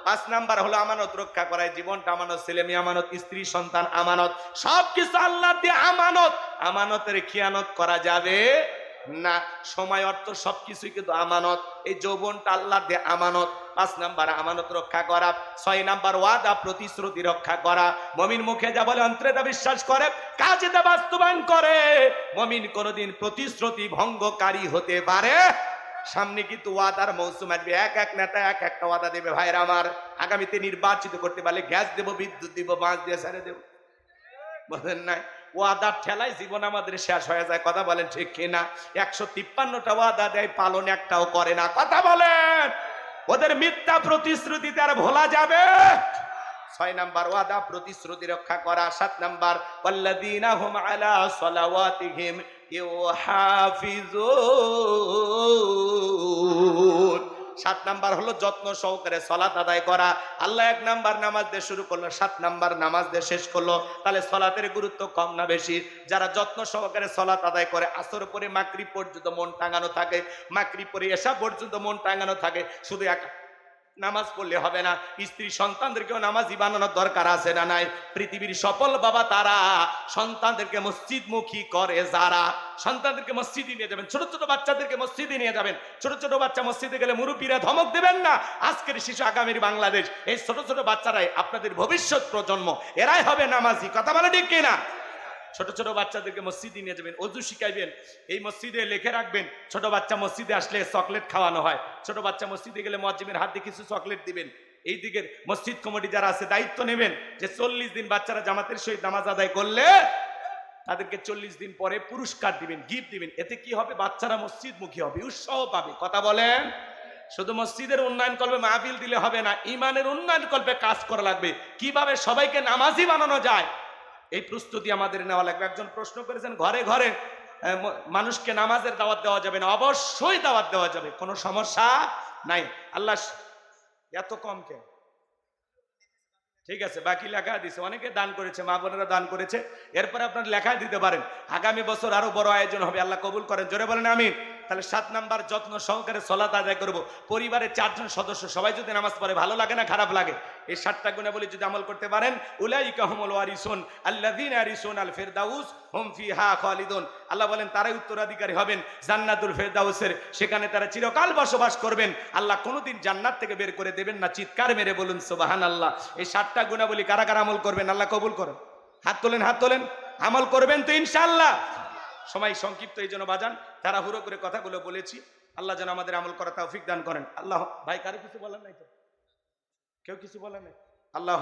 5 নাম্বার হলো আমানত রক্ষা করায়। জীবনটা আমানত, ছেলে মেয়ে আমানত, স্ত্রী সন্তান আমানত, সবকিছু আল্লাহর দিয়ে আমানত। আমানতের খিয়ানত করা যাবে না। সময়, অর্থ সবকিছুই কিন্তু আমানত। এই যৌবনটা আল্লাহর দিয়ে আমানত। 5 নাম্বার আমানত রক্ষা করা। 6 নাম্বার ওয়াদা প্রতিশ্রুতি রক্ষা করা। মুমিন মুখে যা বলে অন্তরে তা বিশ্বাস করে, কাজে তা বাস্তবায়ন করে। মুমিন কোনোদিন প্রতিশ্রুতি ভঙ্গকারী হতে পারে। সামনে কিন্তু ওয়াদার মৌসুম আসবে। এক নেতা একটা ওয়াদা দেবে। ভাইরা আমার, আগামীতে নির্বাচিত করতে পারলে গ্যাস দেব, বিদ্যুৎ দিব, বাঁশ দিয়ে ছেড়ে দেব। বলেন নাই? ওয়াদার ঠেলায় জীবন আমাদের শেষ হয়ে যায়। কথা বলেন ঠিক কিনা? 153টা ওয়াদা দেয়, পালন একটাও করে না। কথা বলেন? ওদের মিথ্যা প্রতিশ্রুতিতে আর ভোলা যাবে? 6 নাম্বার ওয়াদা প্রতিশ্রুতি রক্ষা করা। 7 নাম্বার ওয়াল্লাযীনা হুম আলা সালাওয়াতিহিম ইউহাফিজুন। 7 নাম্বার হলো যত্ন সহকারে সালাত আদায় করা। আল্লাহ 1 নাম্বার নামাজ দিয়ে শুরু করলো, 7 নাম্বার নামাজ দিয়ে শেষ করলো। তাহলে সালাতের গুরুত্ব কম না বেশি? যারা যত্ন সহকারে সালাত আদায় করে, আসর পরে মাগরিব পর্যন্ত মন টাঙানো থাকে, মাগরিব পরে এশা পর্যন্ত মন টাঙানো থাকে। শুধু এক নামাজ পড়লে হবে না, স্ত্রী সন্তানদেরকেও নামাজি বানানোর দরকার আছে না নাই? পৃথিবীর সফল বাবা তারা সন্তানদেরকে মসজিদমুখী করে যারা। সন্তানদেরকে মসজিদে নিয়ে যাবেন, ছোট ছোট বাচ্চাদেরকে মসজিদে নিয়ে যাবেন। ছোট ছোট বাচ্চা মসজিদে গেলে মুরব্বীরা ধমক দেবেন না। আজকের শিশু আগামীর বাংলাদেশ। এই ছোট ছোট বাচ্চারাই আপনাদের ভবিষ্যৎ প্রজন্ম, এরাই হবে নামাজি। কথা বলে ঠিক কিনা? ছোট ছোট বাচ্চাদেরকে মসজিদে নিয়ে যাবেন, ওযু শিখাইবেন। এই মসজিদে লিখে রাখবেন, ছোট বাচ্চা মসজিদে আসলে চকলেট খাওয়ানো হয়। ছোট বাচ্চা মসজিদে গেলে মুয়াজ্জিমের হাত দিয়ে কিছু চকলেট দিবেন। এই দিকের মসজিদ কমিটি যারা আছে দায়িত্ব নেবেন যে 40 দিন বাচ্চারা জামাতের সহিত নামাজ আদায় করলে তাদেরকে 40 দিন পরে পুরস্কার দিবেন, গিফট দিবেন। এতে কি হবে? বাচ্চারা মসজিদমুখী হবে, উৎসাহ পাবে। কথা বলেন? শুধু মসজিদের উন্নয়ন কল্পে মাহফিল দিলে হবে না, ঈমানের উন্নয়ন কল্পে কাজ করা লাগবে। কিভাবে সবাইকে নামাজি বানানো যায় এই প্রস্তুতি আমাদের নেওয়া লাগবে। একজন প্রশ্ন করেছেন, ঘরে ঘরে মানুষকে নামাজের দাওয়াত দেওয়া যাবে না? অবশ্যই দাওয়াত দেওয়া যাবে, কোনো সমস্যা নাই। আল্লাহ এত কম কেন? ঠিক আছে, বাকি লেখা দিছে, অনেকে দান করেছে, মা বোনেরা দান করেছে। এরপরে আপনার লেখায় দিতে পারেন। আগামী বছর আরো বড় আয়োজন হবে, আল্লাহ কবুল করেন। জোরে বলেন আমিন। তাহলে 7 নাম্বার যত্ন সহকারে সালাত আদায় করব। পরিবারের 4 জন সদস্য সবাই যদি নামাজ পড়ে, ভালো লাগে না খারাপ লাগে? এই 7টা গুণাবলী যদি আমল করতে পারেন, উলাইকা হুমুল ওয়ারিসুন আল্লাযীনা ইয়ারিসুনাল ফিরদাউস হুম ফিহা খালিদুন। আল্লাহ বলেন তারাই উত্তরাধিকারী হবেন জান্নাতুল ফিরদাউসের, সেখানে তারা চিরকাল বসবাস করবেন। আল্লাহ কোনোদিন জান্নাত থেকে বের করে দেবেন না। চিৎকার মেরে বলুন সুবহানাল্লাহ। এই 7টা গুণাবলী কারা কারা আমল করবেন? আল্লাহ কবুল করেন। হাত তোলেন, হাত তোলেন। আমল করবেন তো ইনশাআল্লাহ? সময় সংক্ষিপ্ত, এই জন্য বাজান তাড়াহুড়ো করে কথাগুলো বলেছি। আল্লাহ যেন আমাদের আমল করা তৌফিক দান করেন। আল্লাহ। ভাই কারো কিছু বলার নাই তো? কেউ কিছু বলার নাই? আল্লাহ।